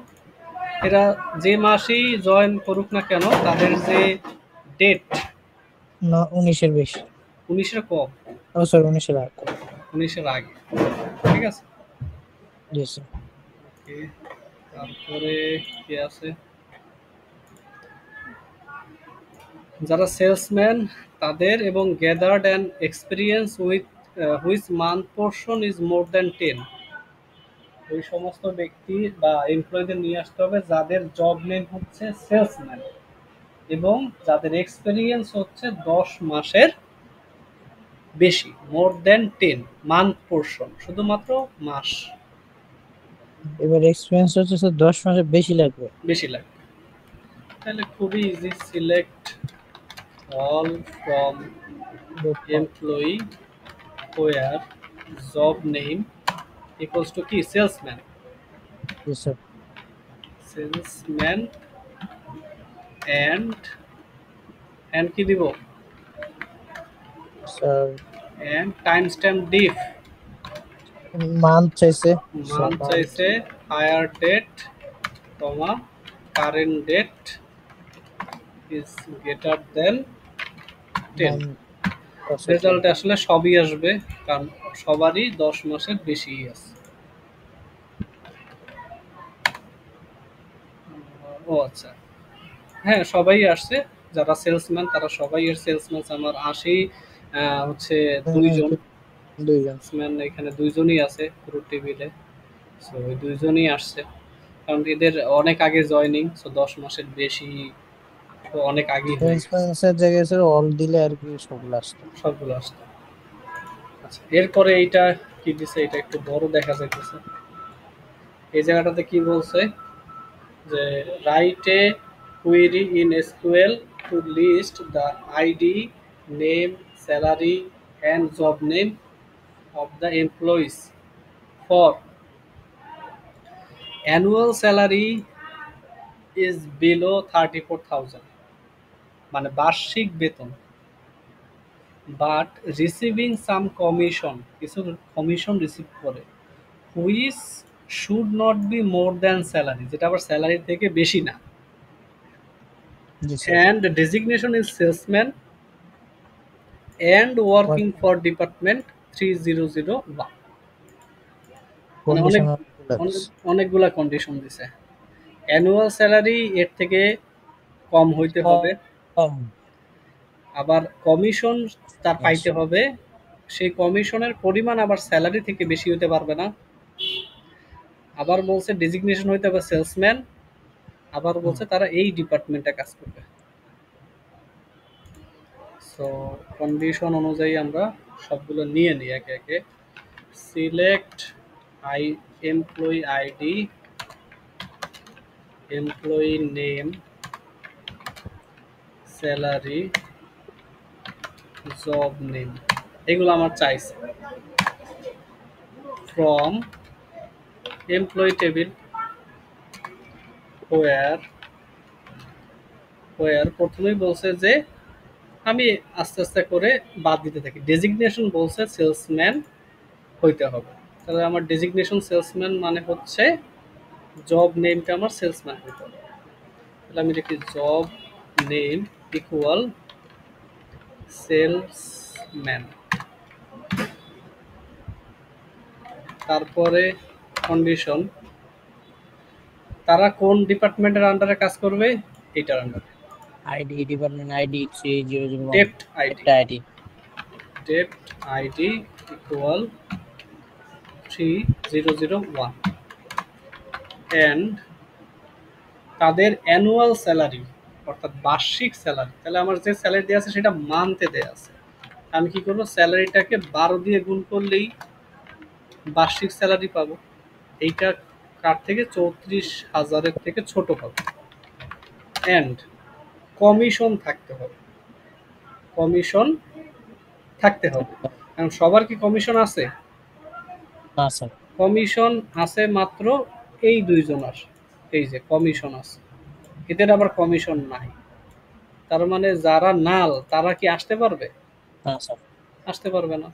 এরা যে মাসেই জয়েন করুক না কেন, তাদের যে ডেট 19-এর বেশি, 19-এর কম, ও স্যার 19-এর আগে, 19-এর আগে। ঠিক আছে, তারপরে কি আছে? যারা সেলসম্যান তাদের এবং gathered and experience with which month portion is more than 10, ওই সমস্ত ব্যক্তি বা এমপ্লয়ীদের নিয়ে আসতে হবে যাদের জব নেম হচ্ছে সেলসম্যান এবং যাদের এক্সপিরিয়েন্স হচ্ছে 10 মাসের বেশি, মোর দ্যান 10 মান্থ পোর্শন, শুধুমাত্র মাস। এবার এক্সপেরিয়েন্স হচ্ছে স্যার 10 মাসের বেশি লাগবে, তাহলে খুবই easy. Select all from employee where job name equals to কি? সেলসম্যান। সেলসম্যান এন্ড কি দিব? Sir and time stamp diff, month চাইছে, hire date comma current date is greater than 10। Result আসলে সবই আসবে, কারণ সবারই 10 মাসের বেশি আছে। ও আচ্ছা, হ্যাঁ সবাই আসছে, যারা সেলসম্যান তারা সবাই এর সেলসম্যান। আমার আসি হচ্ছে 2 জন সেলসম্যান, এখানে 2 জনই আছে পুরো টেবিলে। সো ওই 2 জনই আসছে, কারণ এদের অনেক আগে জয়নিং, সো 10 মাসের বেশি তো অনেক আগেই তো হয়ে গেছে, এক্সপেন্সের জায়গায় স্যার অল দিলে আর কি সবগুলো আসতো। সবগুলো আসতো। আচ্ছা, এরপরে এইটা কি দিছে, এটা একটু বড় দেখা যাইতেছে। এই জায়গাটাতে কি বলছে যে write a query in SQL to list the ID, name, salary and job name of the employees for annual salary is below 34,000, মানে বার্ষিক বেতন, বাট রিসিভিং সাম কমিশন, কিছু কমিশন রিসিভ করে, which should not be more than salary, যেটা আবার salary থেকে বেশি না, জি sir. And designation is salesman and working for department 3001। মানে অনেক কন্ডিশনাল অনেক অনেকগুলা কন্ডিশন দিছে। অ্যানুয়াল স্যালারি এর থেকে কম হইতে হবে, কম। আবার কমিশন তার পাইতে আচ্ছা। হবে, সেই কমিশনের পরিমাণ আবার স্যালারি থেকে বেশি হতে পারবে না। আবার বলছে ডেজিগনেশন হইতে হবে সেলসম্যান, আবার হুম। বলছে তারা এই ডিপার্টমেন্টে কাজ করবে। সো কন্ডিশন অনুযায়ী আমরা সবগুলো নিয়ে নিই একে একে। Select I employee ID, employee name, salary, job name, এগুলো আমার চাইছে। ফ্রম এমপ্লয়ি টেবিল ওয়ার, প্রথমেই বলছে যে আমি আস্তে আস্তে করে বাদ দিতে থাকি। ডেজিগনেশন বলছে সেলসম্যান হইতে হবে, তাহলে আমার ডেজিগনেশন সেলসম্যান মানে হচ্ছে জব নেমটা আমার সেলসম্যান হইতে হবে। তাহলে আমি লিখি জব নেম ইকুয়াল সেলসম্যান। তারপরে কন্ডিশন, তারা কোন ডিপার্টমেন্টের আন্ডারে কাজ করবে, এইটার আন্ডারে। আইডি ডিপার্টমেন্ট আইডি 3001, ডেপ্ট আইডি, একটা আইডি। ডেপ্ট আইডি ইকুয়াল 3001, অ্যান্ড তাদের অ্যানুয়াল স্যালারি অর্থাৎ বার্ষিক স্যালারি, তাহলে আমার যে স্যালারি দেওয়া আছে সেটা মান্থে দেওয়া আছে। আমি কি করবো, স্যালারিটাকে 12 দিয়ে গুণ করলেই বার্ষিক স্যালারি পাবো। এইটা কার থেকে 34,000-এর থেকে ছোট হবে। অ্যান্ড কমিশন থাকতে হবে, কমিশন থাকতে হবে। কারণ সবার কি কমিশন আছে? না স্যার। কমিশন আছে মাত্র এই দুইজনের, এই যে কমিশন আছে, এদের আবার কমিশন নাই। তার মানে যারা নাল তারা কি আসতে পারবে? না স্যার। আসতে পারবে না।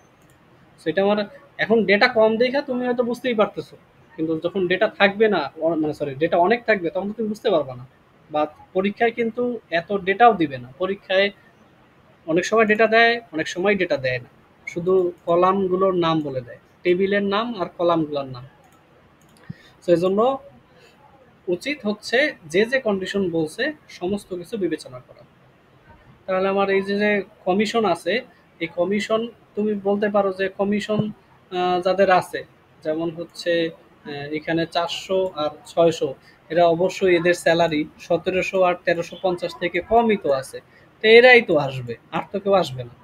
সেটা আমার এখন ডেটা কম দেখা তুমি হয়তো বুঝতেই পারতেছো, কিন্তু যখন ডেটা থাকবে না, মানে সরি ডেটা অনেক থাকবে, তখন তুমি বুঝতে পারবে না। বা পরীক্ষায় কিন্তু এত ডেটাও দিবে না। পরীক্ষায় অনেক সময় ডেটা দেয়, অনেক সময় ডেটা দেয় না, শুধু কলামগুলোর নাম বলে দেয়, টেবিলের নাম আর কলামগুলোর নাম। সেই জন্য উচিত হচ্ছে যে যে কন্ডিশন বলছে সমস্ত কিছু বিবেচনা করা। তাহলে আমার এই যে যে কমিশন আছে, এই কমিশন তুমি বলতে পারো যে কমিশন যাদের আছে, যেমন হচ্ছে এখানে 400 আর 600, এরা অবশ্যই এদের স্যালারি 1700 আর 1350 থেকে কমই তো আছে, তো এরাই তো আসবে, আর তো কেউ আসবে না।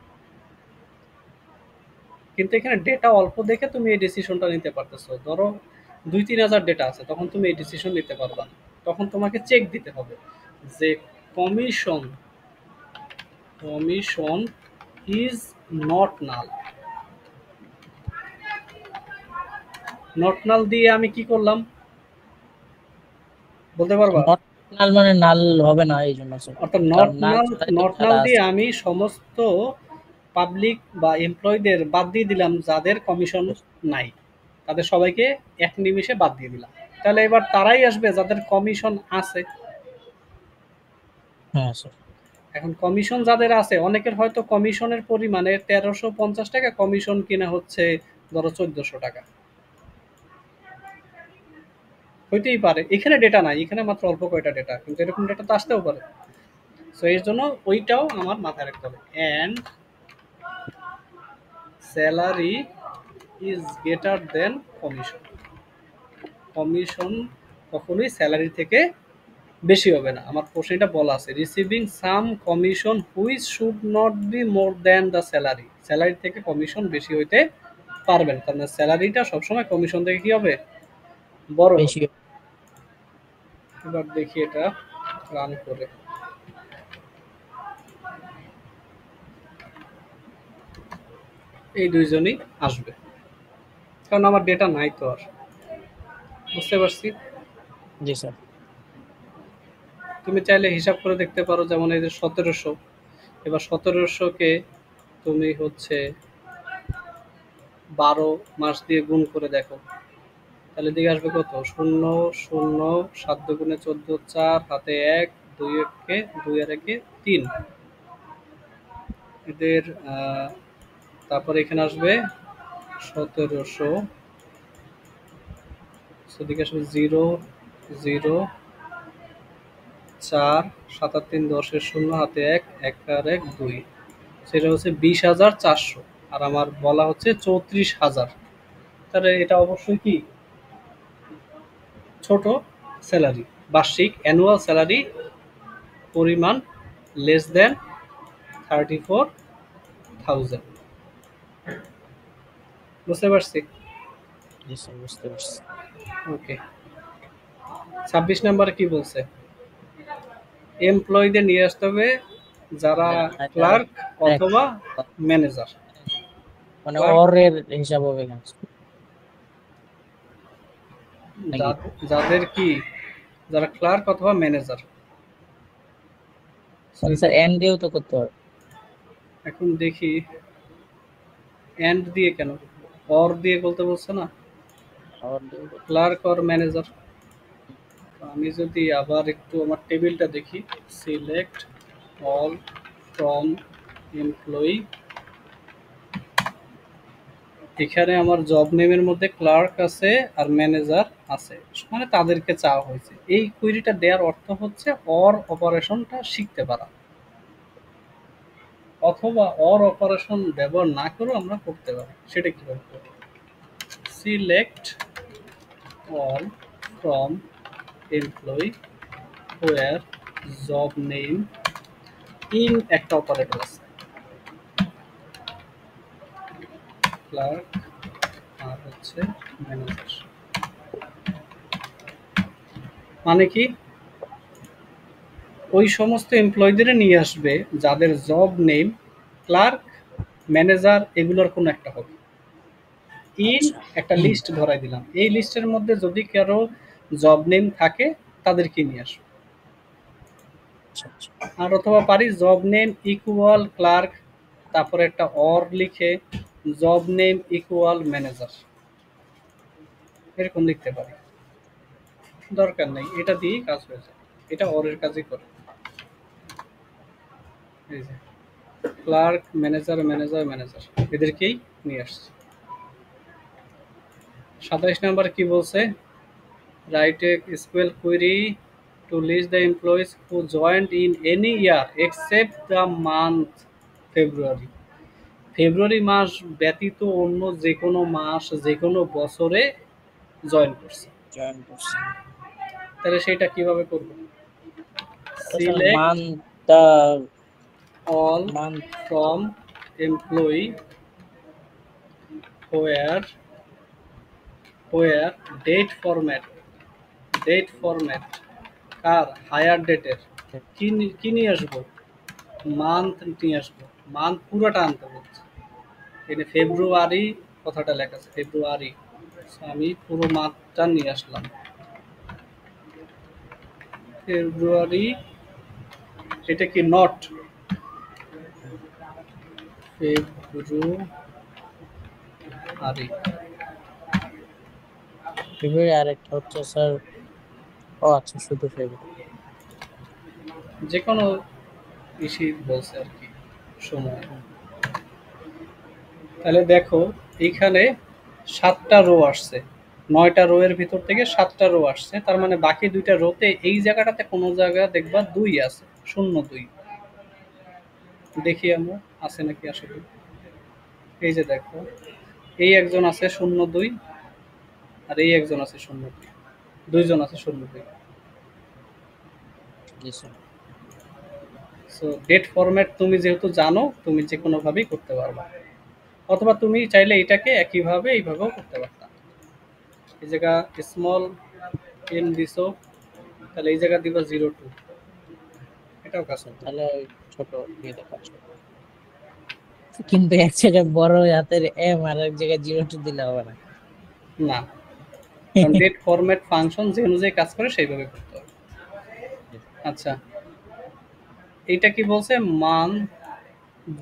কিন্তু এখানে ডেটা অল্প দেখে তুমি এই ডিসিশনটা নিতে পারতেছো। ধরো 2-3 হাজার ডেটা আছে, তখন তুমি এই ডিসিশন নিতে পারবা না। তখন তোমাকে চেক দিতে হবে যে commission commission is not null. Not নাল দিয়ে আমি কি করলাম বলতে পারবা? নট নাল মানে নাল হবে না এই জন্য স্যার। অর্থাৎ কারণ নাল ছাড়াই তো নট নাল খেলা দিয়ে আছে। আমি সমস্ত পাবলিক বা এমপ্লয়ীদের বাদ দিয়ে দিলাম যাদের কমিশন নাই, তাদের সবাইকে এক নিমিষে বাদ দিয়ে দিলাম। তাহলে এবার তারাই আসবে যাদের কমিশন আছে। হ্যাঁ স্যার। এখন কমিশন যাদের আছে, অনেকের হয়তো কমিশনের পরিমাণে 1350 টাকা, কমিশন কিনা হচ্ছে ধরো 1400 টাকা, হইতেই পারে। এখানে ডেটা নাই, এখানে মাত্র অল্প কয়টা ডেটা, কিন্তু এরকম ডেটা তো আসতেও পারে। সো এর জন্য ওইটাও আমার মাথায় রাখতে হবে। And salary is greater then commission, commission কখনোই স্যালারি থেকে বেশি হবে না। আমার প্রশ্নে এটা বলা আছে receiving some commission which should not be more than the salary. Salary থেকে কমিশন বেশি হইতে পারবে না, তার মানে স্যালারিটা সবসময় কমিশন থেকে কি হবে, বড় বেশি। হবে। এবার দেখি এটা রান করে। এই দুইজনই আসবে, কারণ আমার ডেটা নাই তো আর। বুঝতে পারছি। জি স্যার। তুমি চাইলে হিসাব করে দেখতে পারো, যেমন এই যে 1700, এবার 1700-কে তুমি হচ্ছে 12 মাস দিয়ে গুণ করে দেখো, তাহলে দিকে আসবে কত, 0 0 7 দুগুণে 14, 4 হাতে 1, 2 একে 2 আর একে 3, এদের তারপর এখানে আসবে 1700, সেদিকে আসবে 0 0 4 7 আর 3 10 এর 0 হাতে 1 1 আর 1 2, সেটা হচ্ছে 20,400, আর আমার বলা হচ্ছে 34,000। তাহলে এটা অবশ্যই কি ছোট স্যালারি, বার্ষিক অ্যানুয়াল স্যালারি পরিমাণ লেস দেন 34,000। বুঝতে পারছি। জি স্যার, বুঝতে পারছি। ওকে। 26 নাম্বারে কি বলছে, এমপ্লয়ীদের নিয়ে আসতে হবে যারা ক্লার্ক অথবা ম্যানেজার। মানে ক্লার্ক অরের হিসাব হবে না নাকি? যাদের কি, যারা ক্লার্ক অথবা ম্যানেজার। মানে স্যার এন দিয়েও তো করতে হবে। এখন দেখি এন্ড দিয়ে কেন, অর দিয়ে বলতে বলছে না, অর দিয়েও করতে হবে। Clerk or manager. আমি যদি আবার একটু আমার টেবিলটা দেখি, সিলেক্ট অল ফ্রম এমপ্লয়ি, এখানে আমার জব নেমের মধ্যে ক্লার্ক আছে আর ম্যানেজার আছে, মানে তাদেরকে চাওয়া হয়েছে। এই কুইরিটা দেওয়ার অর্থ হচ্ছে অর অপারেশনটা শিখতে পারা, অথবা অর অপারেশন ব্যবহার না করেও আমরা করতে পারি। সেটা কিভাবে করব, select all from employee where job name in একটা অপারেটর আছে, ক্লার্ক আর হচ্ছে ম্যানেজার। মানে কি, ওই সমস্ত এমপ্লয়ীদের নিয়ে আসবে যাদের জব নেম ক্লার্ক, ম্যানেজার এগুলোর কোনো একটা হবে। ইন আচ্ছা একটা লিস্ট ধরাই দিলাম, এই লিস্টের মধ্যে যদি কারো জব নেম থাকে তাদেরকে নিয়ে আসবে। আচ্ছা আচ্ছা। আর অথবা পারি জব নেম ইকুয়াল ক্লার্ক, তারপরে একটা অর লিখে জব নেম ইকুয়াল ম্যানেজার, এরকম লিখতে পারি। দরকার নেই, এটা দিয়েই কাজ হয়ে যায়, এটা অরের কাজই করে। এই যে ক্লার্ক ম্যানেজার ম্যানেজার ম্যানেজার এদেরকেই নিয়ে আসছে। 27 নাম্বার কি বলছে, write A SQL query to list the employees who joined in any year except the month February. ফেব্রুয়ারি মাস ব্যতীত অন্য যে কোনো মাস যে কোনো বছরে জয়েন করছে। জয়েন করছি। তাহলে সেটা কিভাবে করব, স্যার সিলেক্ট মান্থটা, all month from employee where where date format, date format কার, হায়ার ডেটের কি নিয়ে আসবো, মান্থ নিয়ে আসবো, মান্থ পুরোটা আনতে বলছে। এখানে ফেব্রুয়ারি কথাটা লেখা আছে, ফেব্রুয়ারি, আমি পুরো মান্থটা নিয়ে আসলাম, ফেব্রুয়ারি। এটা কি নট ফেব্রুয়ারি, ফেব্রুয়ারি, আর একটা হচ্ছে স্যার, ও আচ্ছা শুধু ফেব্রুয়ারি। যে কোনো ইসি বলছে আর কি সময়। তাহলে দেখো এইখানে 7টা রো আসছে, 9টা রো এর ভিতর থেকে 7টা রো আসছে, তার মানে বাকি 2টা রোতে এই জায়গাটাতে কোনো জায়গায় দেখবা 2 আছে, 0 2। দেখি আমরা আছে নাকি আসলে। এই যে দেখো, এই একজন আছে 0 2, আর এই একজন আছে 0 2, দুইজন আছে 0 2। জি স্যার। সো ডেট ফরম্যাট তুমি যেহেতু জানো, তুমি যে কোনোভাবেই করতে পারবা, অথবা তুমি চাইলে এটাকে একইভাবে এইভাবেও করতে পারতা। এই জায়গা স্মল এন দিছো, তাহলে এই জায়গা দিবা 02, এটাও কাজ আচ্ছা, করতে তাহলে পারে। ওই ছোট ইয়েতে কাজ করবে। কিন্তু এক জায়গায় বড় হাতের এম আর এক জায়গায় 02 দিলে হবে না। না, কারণ ডেট ফরম্যাট ফাংশন যে অনুযায়ী কাজ করে সেইভাবে করতে হবে। আচ্ছা, এইটা কি বলছে, মান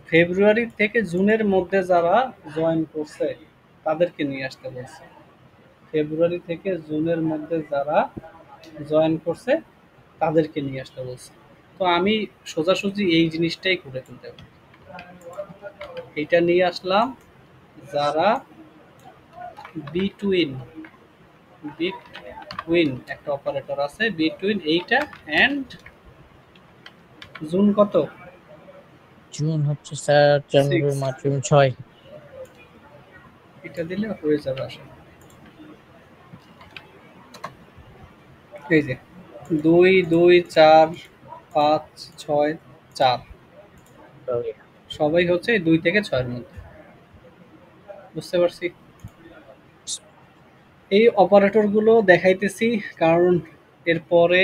ফেব্রুয়ারি থেকে জুনের মধ্যে যারা জয়েন করছে তাদেরকে নিয়ে আসতে বলছে। ফেব্রুয়ারি থেকে জুনের মধ্যে যারা জয়েন করছে তাদেরকে নিয়ে আসতে বলছে। তো আমি সোজাসুজি এই জিনিসটাই করে তুলতে পারি। এইটা নিয়ে আসলাম, যারা বিটুইন, বিটুইন একটা অপারেটর আছে, বিটুইন এইটা অ্যান্ড জুন কত, জুন হচ্ছে স্যার 94 সিক্স, মার্চ 6। এটা দিলে হয়ে যাবে আসলে। এই যে 2 2 4 5 6 4 সবাই হচ্ছে 2 থেকে 6 এর মধ্যে। বুঝতে পারছি। এই অপারেটর গুলো দেখাইতেছি কারণ এরপরে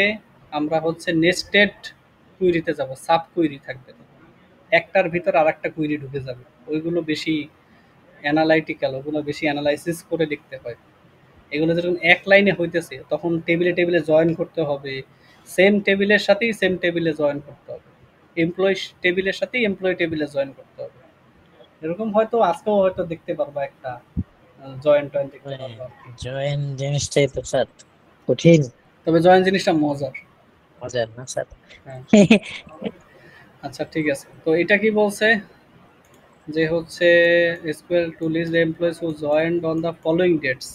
আমরা হচ্ছে নেস্টেড কুইরিতে যাব, সাব কুইরি থাকবে, একটার ভিতর আর একটা কুইরি ঢুকে যাবে, ওইগুলো বেশি অ্যানালাইটিক্যাল, ওগুলো বেশি অ্যানালাইসিস করে দেখতে হয়। এগুলো যখন এক লাইনে হইতেছে তখন টেবিলে টেবিলে জয়েন করতে হবে, সেম টেবিলের সাথেই সেম টেবিলে জয়েন করতে হবে, এমপ্লয়ি টেবিলের সাথেই এমপ্লয়ি টেবিলে জয়েন করতে হবে। এরকম হয়তো আজকেও হয়তো দেখতে পারবা একটা জয়েন টয়েন দেখতে পারবা আর কি। জয়েন জিনিসটাই তো স্যার কঠিন। তবে জয়েন জিনিসটা মজার। মজার না স্যার? হ্যাঁ, আচ্ছা ঠিক আছে। তো এটা কি বলছে যে হচ্ছে SQL to list the employees who joined on the following dates: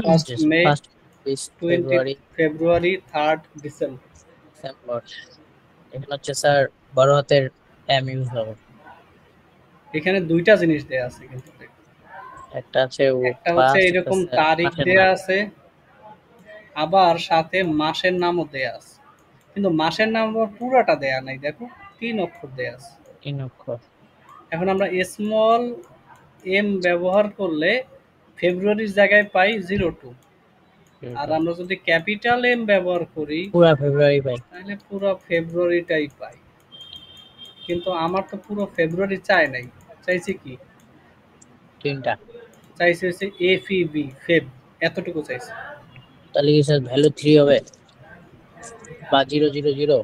first May, first 20 February, February, 3 December. December. এখানে হচ্ছে স্যার বড় হাতের এম ইউজ হবে। এখানে দুইটা জিনিস দেয়া আছে কিন্তু, একটা আছে ও একটা হচ্ছে ফার্স্ট, একটা এরকম স্যার তারিখ মাসের দেয়া নাম। আছে, আবার সাথে মাসের নামও দেয়া আছে, কিন্তু মাসের নাম আবার পুরাটা দেয়া নাই, দেখো 3 অক্ষর দেয়া আছে। 3 অক্ষর। এখন আমরা স্মল এম ব্যবহার করলে ফেব্রুয়ারির জায়গায় পাই 02, আর আমরা যদি ক্যাপিটাল এম ব্যবহার করি পুরা ফেব্রুয়ারি ভাই। তাহলে পুরো ফেব্রুয়ারিটাই পাই। কিন্তু আমার তো পুরো ফেব্রুয়ারি চাই নাই, চাইছি কি, 3টা। চাইছি হচ্ছে এফইবি, ফেব, এতটুকু চাইছি। তাহলে কি স্যার ভ্যালু 3 হবে বা 000 ভ্যালু?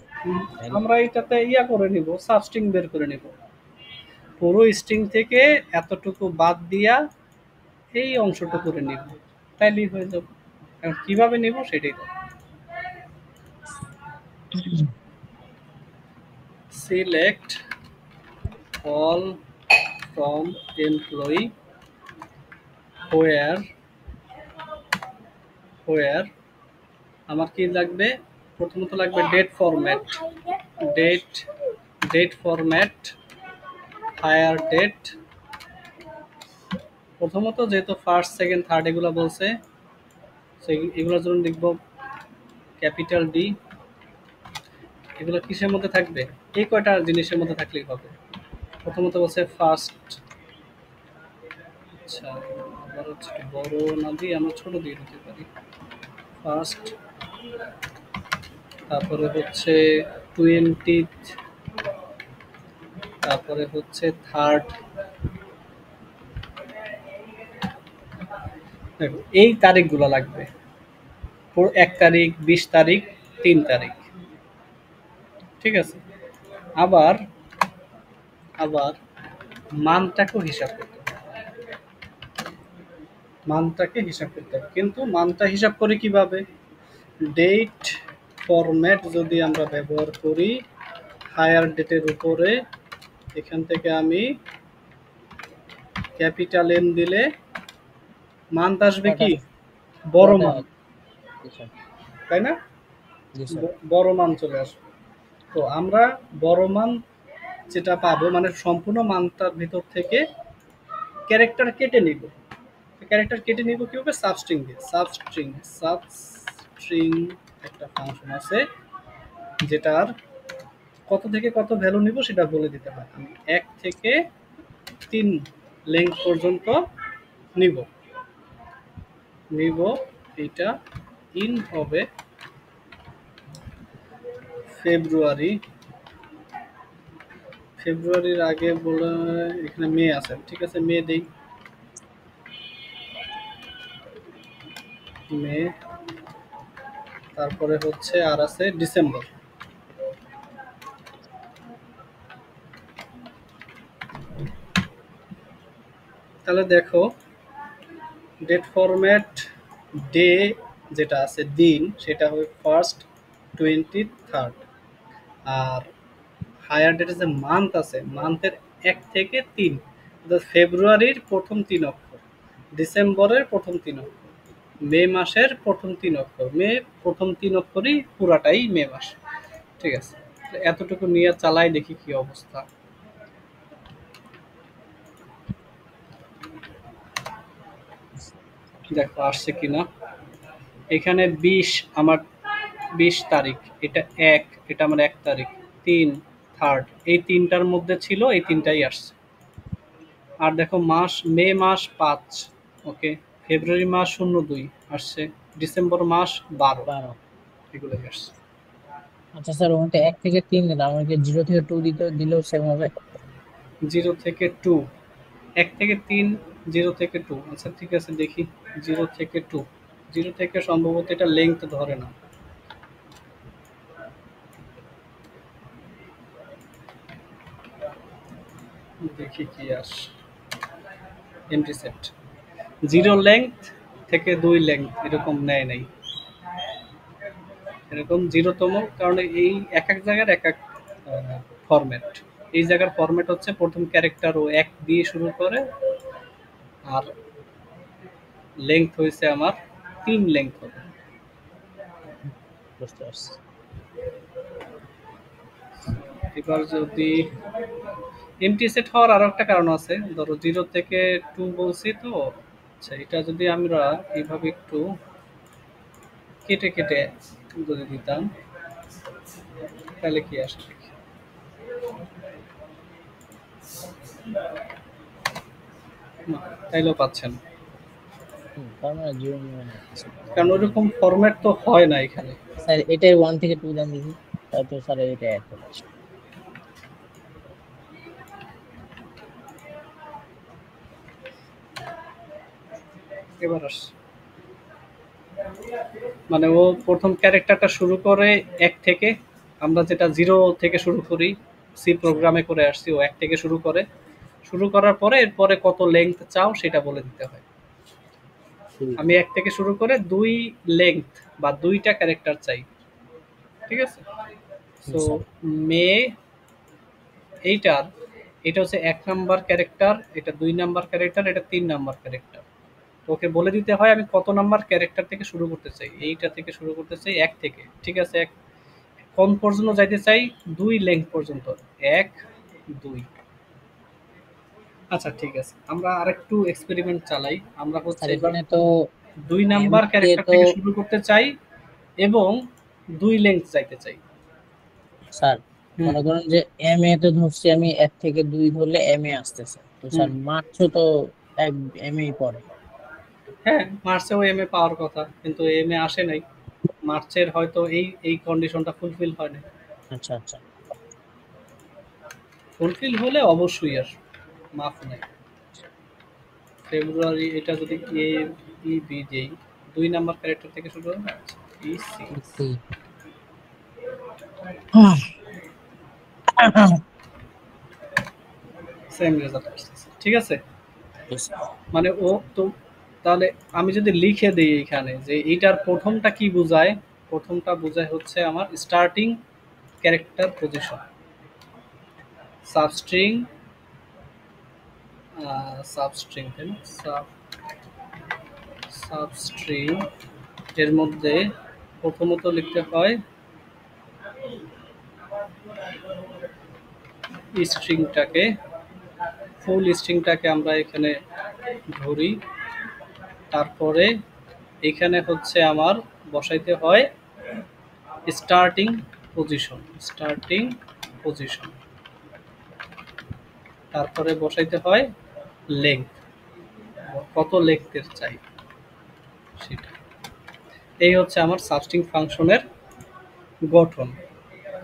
আমরা এটাতে ইয়া করে নিব, সাবস্ট্রিং বের করে নিব, পুরো স্ট্রিং থেকে এতটুকু বাদ দিয়া এই অংশটুকু করে নিব, তাইলেই হয়ে যাবে। এখন কিভাবে নিব সেটাই তো। Select all from employee where, where আমার কি লাগবে, প্রথমত লাগবে date format, date, date format, hire date. প্রথমত যেহেতু ফার্স্ট সেকেন্ড থার্ড এগুলো বলছে, এগুলোর জন্য লিখবো ক্যাপিটাল ডি। এগুলো কিসের মধ্যে থাকবে, এই কয়টা জিনিসের মধ্যে থাকলেই হবে। প্রথমত বলছে ফার্স্ট, আচ্ছা আবার হচ্ছে একটু বড় না দিয়ে আমরা ছোট দিয়ে দিতে পারি, ফার্স্ট, তারপরে হচ্ছে 20, তারপরে হচ্ছে থার্ড। দেখো এই তারিখগুলো লাগবে, 1 তারিখ, 20 তারিখ, 3 তারিখ, ঠিক আছে। আবার আবার মানটাকেও হিসাব করতে হবে, মানটাকে হিসাব করতে হবে, কিন্তু মানটা হিসাব করি কিভাবে, ডেট ফরম্যাট যদি আমরা ব্যবহার করি হায়ার ডেটের উপরে, এখান থেকে আমি ক্যাপিটাল এম দিলে মানটা আসবে পুরাটা কি, বড় পুরাটা মান, জি স্যার। তাই না, জি স্যার। বড় মান চলে আসবে। তো আমরা বড় মান যেটা পাবো, মানে সম্পূর্ণ মানটার ভিতর থেকে ক্যারেক্টার কেটে নিব, ক্যারেক্টার কেটে নিব কিভাবে, সাবস্ট্রিং দিয়ে, সাবস্ট্রিং, সাবস্ট্রিং একটা ফাংশন আছে, যেটার কত থেকে কত ভ্যালু নিব সেটা বলে দিতে হয়। আমি 1 থেকে 3 লেংথ পর্যন্ত নিব। এটা ইন হবে ফেব্রুয়ারি। ফেব্রুয়ারির আগে বলে এখানে মে আছে, ঠিক আছে, মে দেই। মে, তারপরে হচ্ছে আর আছে ডিসেম্বর। তাহলে দেখো ডেট ফরম্যাট ডে যেটা আছে দিন সেটা হবে 1st 23rd, আর হায়ার ডেটে যে মান্থ আছে মান্থের 1 থেকে 3, ফেব্রুয়ারির প্রথম 3 অক্ষর, ডিসেম্বরের প্রথম 3 অক্ষর, মে মাসের প্রথম 3 অক্ষর। মে প্রথম 3 অক্ষরই পুরাটাই মে মাস। ঠিক আছে, এতটুকু নিয়ে চালাই দেখি কি অবস্থা। দেখো আসছে কিনা। এখানে 20 আমার 20 তারিখ, এটা 1, এটা আমার 1 তারিখ, 3 3rd, এই তিনটার মধ্যে ছিল, এই তিনটাই আসছে। আর দেখো মাস, মে মাস 5, ওকে, ফেব্রুয়ারি মাস 02 আসছে, ডিসেম্বর মাস 12, এগুলোই আসছে। আচ্ছা স্যার, ওখানে 1 থেকে 3 দিন, আমাকে 0 থেকে 2 দিতে দিলেও সেম হবে? 0 থেকে 2, 1 থেকে 3, 0 থেকে 2, আচ্ছা ঠিক আছে দেখি। 0 থেকে 2, 0 থেকে সম্ভবত এটা লেংথ ধরে না। দেখি কি আসে। এমটি সেট 0 লেংথ থেকে 2 লেংথ এরকম নেয় নাই, এরকম 0তম, কারণ এই এক এক জায়গার এক এক ফরম্যাট। এই জায়গার ফরম্যাট হচ্ছে প্রথম ক্যারেক্টার ও 1 দিয়ে শুরু করে, আর লেংথ হয়েছে আমার 3 লেংথ হবে। বুঝতে পারছি। এবার যদি এমটি সেট হওয়ার আরো একটা কারণ আছে, ধরো 0 থেকে 2 বলছি তো, আচ্ছা এটা যদি আমরা এইভাবে একটু কেটে কেটে যদি দিতাম তাহলে কি আসবে। না, তাইলেও পাচ্ছেন, তার মানে 0 নিয়ে নিচ্ছে। কারণ ওইরকম ফরম্যাট তো হয় না এখানে। স্যার এটাই 1 থেকে 2 দেন দেখি, তারপর স্যার এটা অ্যাড করছি। এবার আসছে, মানে ও প্রথম ক্যারেক্টারটা শুরু করে 1 থেকে, আমরা যেটা 0 থেকে শুরু করি, সি প্রোগ্রামে করে আসছি, ও 1 থেকে শুরু করে, শুরু করার পরে এরপরে কত লেংথ চাও সেটা বলে দিতে হয়। আমি 1 থেকে শুরু করে 2 লেংথ বা 2টা ক্যারেক্টার চাই, ঠিক আছে। সো মে, এইটার, এটা হচ্ছে 1 নাম্বার ক্যারেক্টার, এটা 2 নাম্বার ক্যারেক্টার, এটা 3 নাম্বার ক্যারেক্টার। ওকে বলে দিতে হয় আমি কত নাম্বার ক্যারেক্টার থেকে শুরু করতে চাই। এইটা থেকে শুরু করতে চাই 1 থেকে, ঠিক আছে। কোন পর্যন্ত যাইতে চাই? 2 লেংথ পর্যন্ত, 1 2। আচ্ছা ঠিক আছে, আমরা আরেকটু এক্সপেরিমেন্ট চালাই। আমরা হচ্ছে স্যার এবার এখানে তো 2 এম নাম্বার দিয়ে ক্যারেক্টার তো, থেকে শুরু করতে চাই এবং 2 লেংথ চাইতে চাই। স্যার হুম মনে করেন যে এম এ তো ধরছি আমি 1 থেকে 2 ধরলে এম এ আসতেছে, তো হুম। স্যার মার্চও তো এক এম এ পড়ে। হ্যাঁ, মার্চেও এম এ পাওয়ার কথা, কিন্তু এম এ আসে নাই। মার্চের হয়তো এই কন্ডিশনটা ফুলফিল হয় নাই। আচ্ছা আচ্ছা। ফুলফিল হলে অবশ্যই আসবে, মাফ নাই। ফেব্রুয়ারি, এটা যদি এ ই বি দেই, 2 নাম্বার ক্যারেক্টার থেকে শুরু হবে। আচ্ছা, E C, EC. Same result আসতেছে, ঠিক আছে। মানে ও তো, তাহলে আমি যদি লিখে দিই এখানে যে এইটার প্রথমটা কি বোঝায়, প্রথমটা বোঝায় হচ্ছে আমার starting character position, substring, substring তাই না, সাবস্ট্রিং এর মধ্যে প্রথমত লিখতে হয় স্ট্রিংটাকে, ফুল স্ট্রিংটাকে আমরা এখানে ধরি। তারপরে এখানে হচ্ছে আমার বসাইতে হয় স্টার্টিং পজিশন, স্টার্টিং পজিশন, তারপরে বসাইতে হয় লেংথ, কত লেংথের চাই সেটা। এই হচ্ছে আমার সাবস্ট্রিং ফাংশনের গঠন।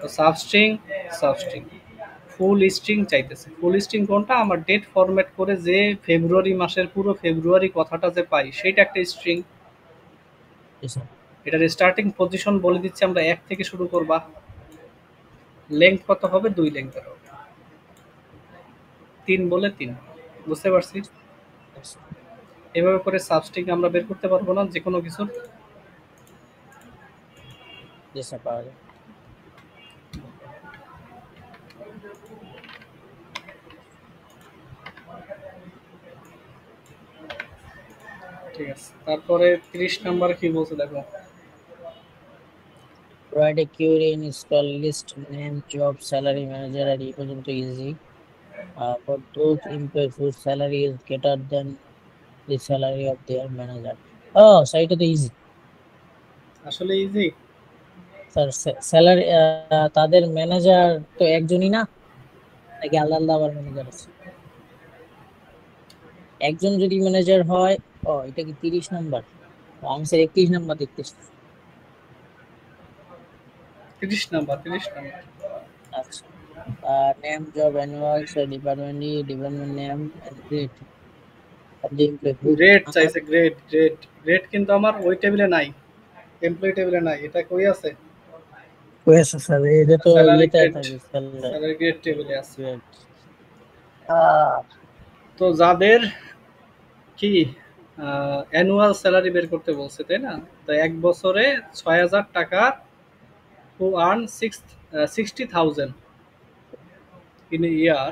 তো সাবস্ট্রিং, সাবস্ট্রিং ফুল স্ট্রিং চাইতেছে। ফুল স্ট্রিং কোনটা? আমার ডেট ফরম্যাট করে যে ফেব্রুয়ারি মাসের পুরো ফেব্রুয়ারি কথাটা যে পাই সেটা একটা স্ট্রিং। এটার স্টার্টিং পজিশন বলে দিচ্ছি আমরা 1 থেকে শুরু করবা। লেংথ কত হবে? 2 লেংথের হবে। 3 বলে 3। বুঝতে পারছি? এভাবে করে সাবস্ট্রিং আমরা বের করতে পারবো না যে কোনো কিছুর? ঠিক আছে, তারপরে 30 নাম্বার কি বলছে দেখো। Provide a query in install list name, job, salary, manager, আর এই পর্যন্ত easy. For those employees whose salary is greater than the salary of their manager. Oh, so এটা তো easy. আসলে ইজি? স্যার স্যালারি তাদের manager তো একজনই না, নাকি আলাদা আলাদা আবার ম্যানেজার আছে? একজন যদি ম্যানেজার হয়, ও এটা কি 30 নাম্বার? আমি স্যার 31 নাম্বার দেখতেছি। 30 নাম্বার, 30 নাম্বার। আচ্ছা, name, job, annual, department, department name and grade of the employee who grade আর চাইছে, গ্রেড, গ্রেড, গ্রেড কিন্তু আমার ওই টেবিলে নাই, এমপ্লয়ি টেবিলে নাই। এটা কই আছে? কয়েছে স্যার, এটা তো স্যালারি ইয়েতে গ্রেড, থাকে স্যালারি স্যালারি গ্রেড টেবিলে আছে। গ্রেড। তো যাদের কি অ্যানুয়াল স্যালারি বের করতে বলছে তাই না? তো এক বছরে 6,000 টাকা, who earn 60,000 in a year,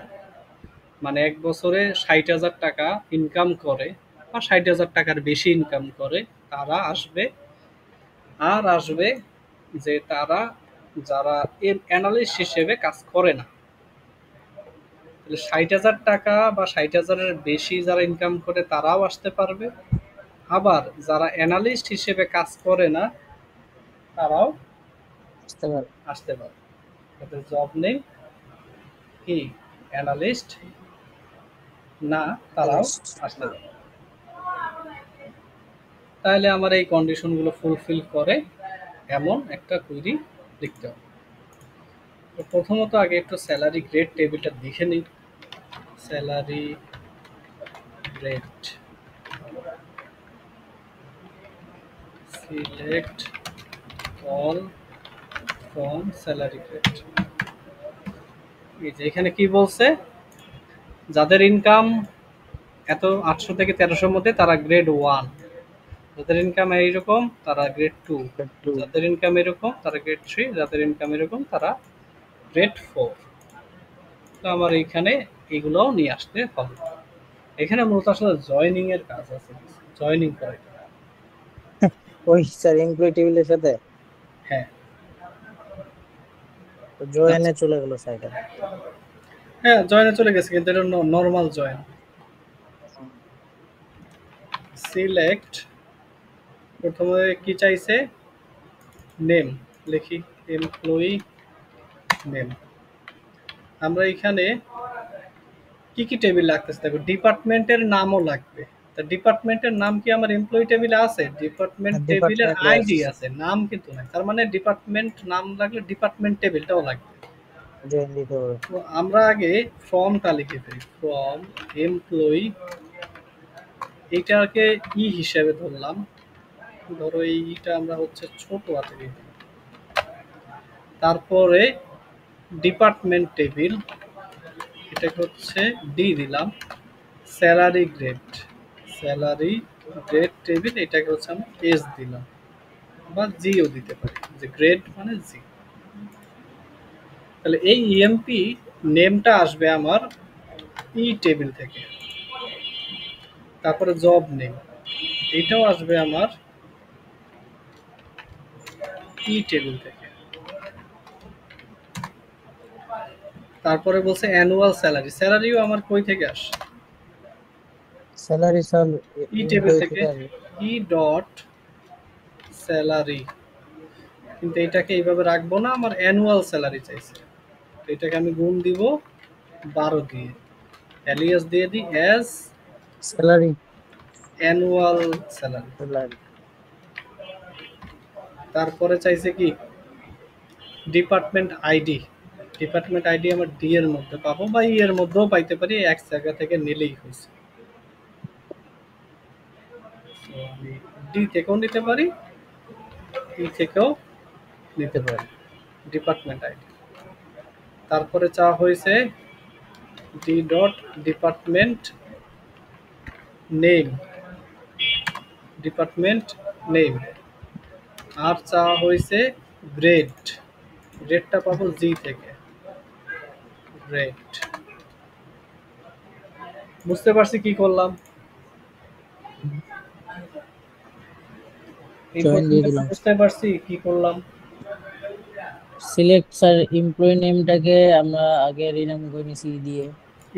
মানে এক বছরে 60,000 টাকা ইনকাম করে বা 60,000 টাকার বেশি ইনকাম করে, তারা আসবে। আর আসবে যে তারা যারা অ্যানালিস্ট হিসেবে কাজ করে না। তাহলে 60,000 টাকা বা 60,000-এর বেশি যারা ইনকাম করে তারাও আসতে পারবে। আবার যারা অ্যানালিস্ট হিসেবে কাজ করে না তারাও বুঝতে পারো? আসতে পারবে। তাদের জব নেই কি অ্যানালিস্ট না, তারাও আসতে পারবে। তাহলে আমার এই কন্ডিশনগুলো ফুলফিল করে এমন একটা কুইরি লিখতে হবে। তো প্রথমত আগে একটু স্যালারি গ্রেড টেবিলটা দেখে নিই। Salary grade, select all from salary grade. এই যে এখানে কি বলছে, যাদের ইনকাম এত 800 থেকে 1300 মধ্যে তারা গ্রেড 1, যাদের ইনকাম এইরকম তারা গ্রেড 2, যাদের ইনকাম এরকম তারা গ্রেড 3, যাদের ইনকাম এরকম তারা গ্রেড 4। তো আমার এইখানে এগুলোও নিয়ে আসতে হবে। এখানে মূলত আসলে জয়েনিং এর কাজ আছে, জয়েনিং করে। ওই স্যার এমপ্লয়ি টেবিলের সাথে হ্যাঁ, জয়েনে চলে গেল স্যার এটা। হ্যাঁ জয়েনে চলে গেছে, কিন্তু এটা নর্মাল জয়েন। সিলেক্ট, প্রথমে কি চাইছে? নেম লিখি, এমপ্লয়ি নেম। আমরা এখানে কি কি টেবিল লাগতেছে দেখো, ডিপার্টমেন্টের নামও লাগবে। তা ডিপার্টমেন্টের নাম কি আমার এমপ্লয়ি টেবিলে আছে? ডিপার্টমেন্ট টেবিলের আইডি আছে, নাম কিন্তু নাই। তার মানে ডিপার্টমেন্ট নাম লাগলে ডিপার্টমেন্ট টেবিলটাও লাগবে। জয়েন দিতে হবে। তো আমরা আগে ফর্মটা লিখে ফেলি, ফ্রম এমপ্লয়ি, এইটাকে ই হিসেবে ধরলাম। ধরো এইটা আমরা হচ্ছে ছোট হাতে লিখি। তারপরে ডিপার্টমেন্ট টেবিল, এটাকে হচ্ছে ডি দিলাম। Salary grade, salary grade table, এটাকে হচ্ছে আমি এস দিলাম, বা জিও দিতে পারি, যে গ্রেড মানে জি। তাহলে এই ইএমপি নেমটা আসবে আমার ই টেবিল থেকে। তারপরে জব নেম, এটাও আসবে আমার ই টেবিল থেকে। তারপরে বলছে অ্যানুয়াল স্যালারি, স্যালারিও আমার কই থেকে আসে? স্যালারি স্যার ই টেবিল থেকে। ই ডট স্যালারি, কিন্তু এটাকে এইভাবে রাখবো না, আমার অ্যানুয়াল স্যালারি চাইছে। তো এটাকে আমি গুণ দিব 12 দিয়ে, অ্যালিয়াস দিয়ে দিই as salary annual salary. Salary তারপরে চাইছে কি ডিপার্টমেন্ট আইডি। ডিপার্টমেন্ট আইডি আমার ডি এর মধ্যে পাবো বা ই এর মধ্যেও পাইতে পারি, এক জায়গা থেকে নিলেই হয়েছে। তো আমি ডি থেকেও নিতে পারি, ই থেকেও নিতে পারি ডিপার্টমেন্ট আইডি। তারপরে চাওয়া হয়েছে D dot department name, department name. আর চাওয়া হয়েছে গ্রেড, গ্রেডটা পাবো জি থেকে, গ্রেড। বুঝতে পারছি কি করলাম? এই জয়েন দিয়ে পর্যন্ত দিলাম। বুঝতে পারছি কি করলাম? সিলেক্ট স্যার এমপ্লয়ি নেমটাকে আমরা আগে রিনাম করে নিছি দিয়ে,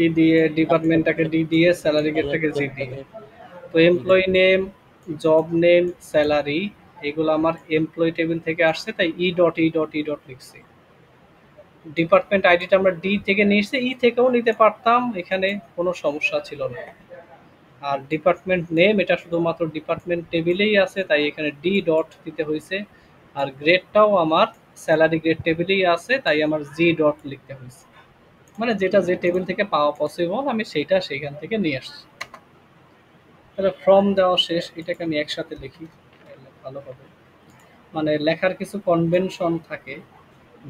ই দিয়ে, ডিপার্টমেন্টটাকে ডি দিয়ে, স্যালারি গেটটাকে জি দিয়ে। তো employee name, job name, salary এগুলো আমার এমপ্লয়ি টেবিল থেকে আসছে, তাই E dot E dot E dot লিখছি। ডিপার্টমেন্ট আইডিটা আমরা ডি থেকে নিয়েছি, ই থেকেও নিতে পারতাম, এখানে কোনো সমস্যা ছিল না। আর ডিপার্টমেন্ট নেম এটা শুধুমাত্র ডিপার্টমেন্ট টেবিলেই আছে, তাই এখানে ডি ডট দিতে হয়েছে। আর গ্রেডটাও আমার স্যালারি গ্রেড টেবিলেই আছে, তাই আমার জি ডট লিখতে হয়েছে। মানে যেটা যে টেবিল থেকে পাওয়া পসিবল আমি সেইটা সেইখান থেকে নিয়ে আসছি। তাহলে ফ্রম দেওয়া শেষ, এটাকে আমি একসাথে লিখি তাহলে ভালো হবে। মানে লেখার কিছু কনভেনশন থাকে,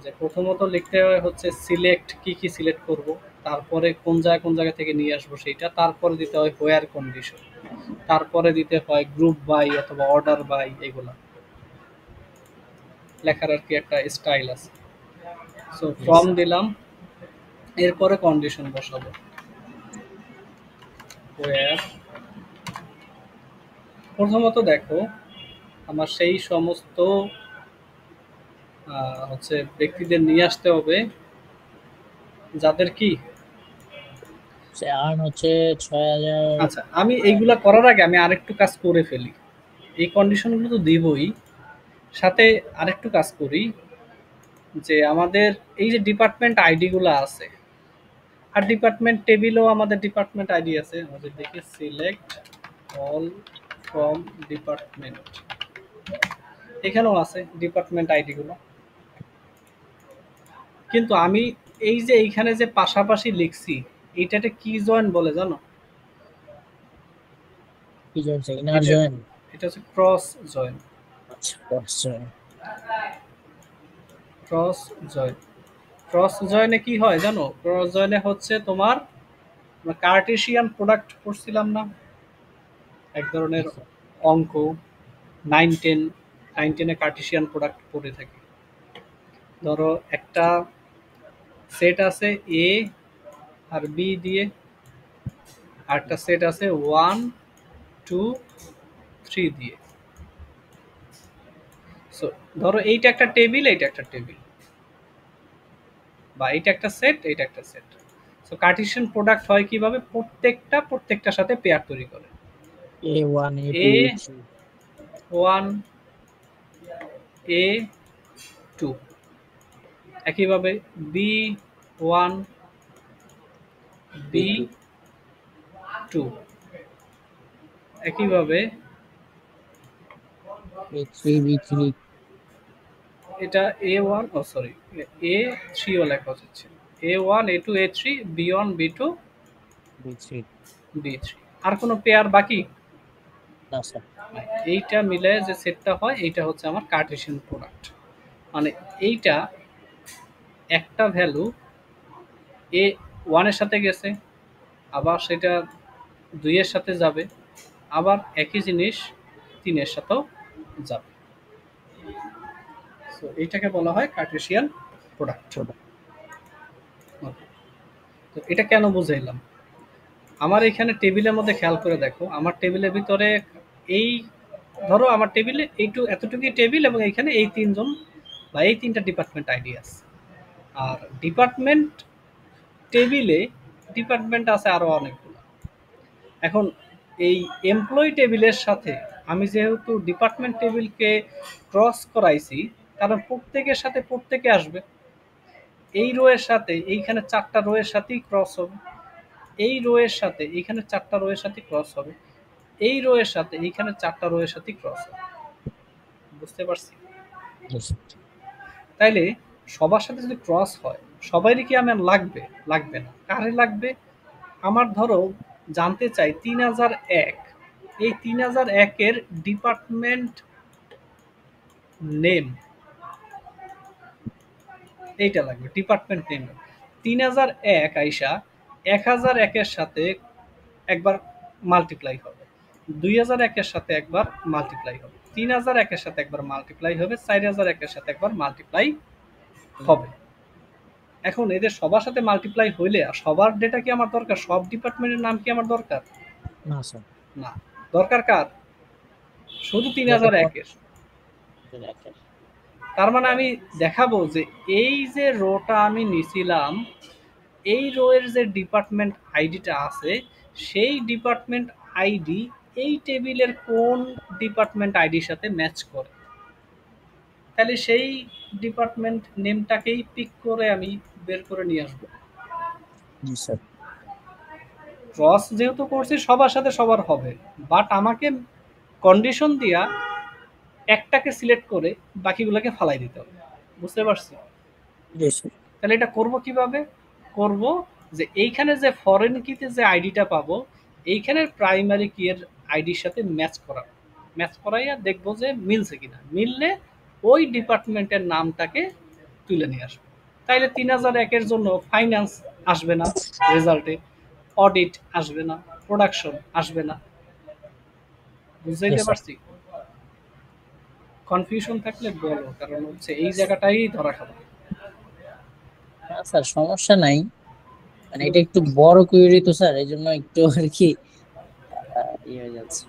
যে প্রথমত লিখতে হয় হচ্ছে সিলেক্ট, কি কি সিলেক্ট করব, তারপরে কোন জায়গা থেকে নিয়ে আসবো সেইটা, তারপরে দিতে হয় হোয়ার কন্ডিশন, তারপরে দিতে হয় গ্রুপ বাই অথবা অর্ডার বাই, এগুলা লেখার আর কি একটা স্টাইল আছে। সো ফ্রম দিলাম, এরপরে কন্ডিশন বসাবো, হোয়ার। প্রথমত দেখো আমার সেই সমস্ত হচ্ছে ব্যক্তিদের নিয়ে আসতে হবে যাদের কি, আর্ন হচ্ছে 6,000। আচ্ছা আমি এইগুলা করার আগে আমি আরেকটু কাজ করে ফেলি। এই কন্ডিশনগুলো তো দিবই, সাথে আরেকটু কাজ করি, যে আমাদের এই যে ডিপার্টমেন্ট আইডি গুলো আছে, আর ডিপার্টমেন্ট টেবিলেও আমাদের ডিপার্টমেন্ট আইডি আছে, আমাদের দেখি সিলেক্ট অল ফ্রম ডিপার্টমেন্ট, এখানেও আছে ডিপার্টমেন্ট আইডি গুলো। কিন্তু আমি এই যে এইখানে যে পাশাপাশি লিখছি, এইটাতে কি জয়েন বলে জানো? কি জয়েন ইনার এটা জয়েন? এটা হচ্ছে ক্রস জয়েন। আচ্ছা cross join. Cross join, cross জয়েনে কি হয় জানো? ক্রস জয়েনে হচ্ছে তোমার কার্টেশিয়ান প্রোডাক্ট পড়ছিলাম না, এক ধরনের অঙ্ক, 9 10, 9 10-এ কার্টেশিয়ান প্রোডাক্ট পড়ে থাকি। ধরো একটা সেট আছে এ আর বি দিয়ে, আর একটা সেট আছে 1 2 3 দিয়ে। সো ধরো এইটা একটা টেবিল, এইটা একটা টেবিল, বা এইটা একটা সেট, এইটা একটা সেট। সো কার্টেশিয়ান প্রোডাক্ট হয় কিভাবে? প্রত্যেকটার সাথে পেয়ার তৈরি করে। A1 A2 এ A3। 1 এ 2, একইভাবে বি 1 বি B2 2, একইভাবে A3 B3 এটা A1, ও সরি, A3ও লেখা উচিত ছিল, A1 A2 A3 B1 B2 B3। B3। আর কোনো পেয়ার বাকি? না স্যার। এইটা মিলে যে সেটটা হয় এইটা হচ্ছে আমার কার্টেশিয়ান প্রোডাক্ট। মানে এইটা একটা ভ্যালু এ 1 এর সাথে গেছে, আবার সেটা 2 এর সাথে যাবে, আবার একই জিনিস 3 এর সাথেও যাবে। সো এইটাকে বলা হয় কার্টেশিয়ান প্রোডাক্ট। তো এটা কেন বুঝাইলাম? আমার এখানে টেবিলের মধ্যে খেয়াল করে দেখো, আমার টেবিলের ভিতরে এই, ধরো আমার টেবিলে এইটু এতটুকুই টেবিল, এবং এইখানে এই 3 জন বা এই 3টা ডিপার্টমেন্ট আইডি আছে। আর ডিপার্টমেন্ট টেবিলে ডিপার্টমেন্ট আছে আরো অনেকগুলো। এখন এই এমপ্লয়ি টেবিলের সাথে আমি যেহেতু ডিপার্টমেন্ট টেবিলকে ক্রস করাইছি, কারণ প্রত্যেকের সাথে প্রত্যেকে আসবে। এই রো এর সাথে এইখানে 4টা রো এর সাথেই ক্রস হবে, এই রো এর সাথে এইখানে 4টা রো এর সাথে ক্রস হবে, এই রো এর সাথে এইখানে 4টা রো এর সাথে ক্রস হবে। বুঝতে পারছি? তাইলে সবার সাথে যদি ক্রস হয়, সবারই কি আমার লাগবে? লাগবে না। কারে লাগবে? আমার ধরো জানতে চাই 3001, এই 3001 এর ডিপার্টমেন্ট নেম, এইটা লাগবে ডিপার্টমেন্ট নেম। 3001 আইসা 1001 এর সাথে একবার মাল্টিপ্লাই হবে, 2001 এর সাথে একবার মাল্টিপ্লাই হবে, 3001 এর সাথে একবার মাল্টিপ্লাই হবে, 4001 এর সাথে একবার মাল্টিপ্লাই হবে। এখন এদের সবার সাথে মাল্টিপ্লাই হইলে আর সবার ডেটা কি আমার দরকার? সব ডিপার্টমেন্টের নাম কি আমার দরকার? না স্যার। না। দরকার কার? শুধু 3001 এর। তার মানে আমি দেখাবো যে এই যে রোটা আমি নিছিলাম, এই রো এর যে ডিপার্টমেন্ট আইডিটা আছে, সেই ডিপার্টমেন্ট আইডি এই টেবিলের কোন ডিপার্টমেন্ট আইডির সাথে ম্যাচ করে। তাহলে সেই ডিপার্টমেন্ট নেমটাকেই পিক করে আমি বের করে নিয়ে আসবো। জি স্যার। ক্রস যেহেতু করছি সবার সাথে সবার হবে, বাট আমাকে কন্ডিশন দিয়া একটাকে সিলেক্ট করে বাকিগুলোকে ফালাই দিতে হবে। বুঝতে পারছি? জি স্যার। তাহলে এটা করব কিভাবে? করব যে এইখানে যে ফরেন কিতে যে আইডিটা পাবো, এইখানের প্রাইমারি কি এর আইডির সাথে ম্যাচ করাবো। ম্যাচ করাইয়া দেখবো যে মিলছে কিনা। মিললে ওই ডিপার্টমেন্টের নামটাকে তুলে নিয়ে আসবো। তাইলে 3001 এর জন্য ফাইন্যান্স আসবে না রেজাল্টে, অডিট আসবে না, প্রোডাকশন আসবে না। বুঝতে পারছি? কনফিউশন থাকলে বলো, কারণ হচ্ছে এই জায়গাটাই ধরা খাবো। না স্যার, সমস্যা নাই, মানে এটা একটু বড় কোয়েরি তো স্যার, এই জন্য একটু আর কি ইয়ে হয়ে যাচ্ছে।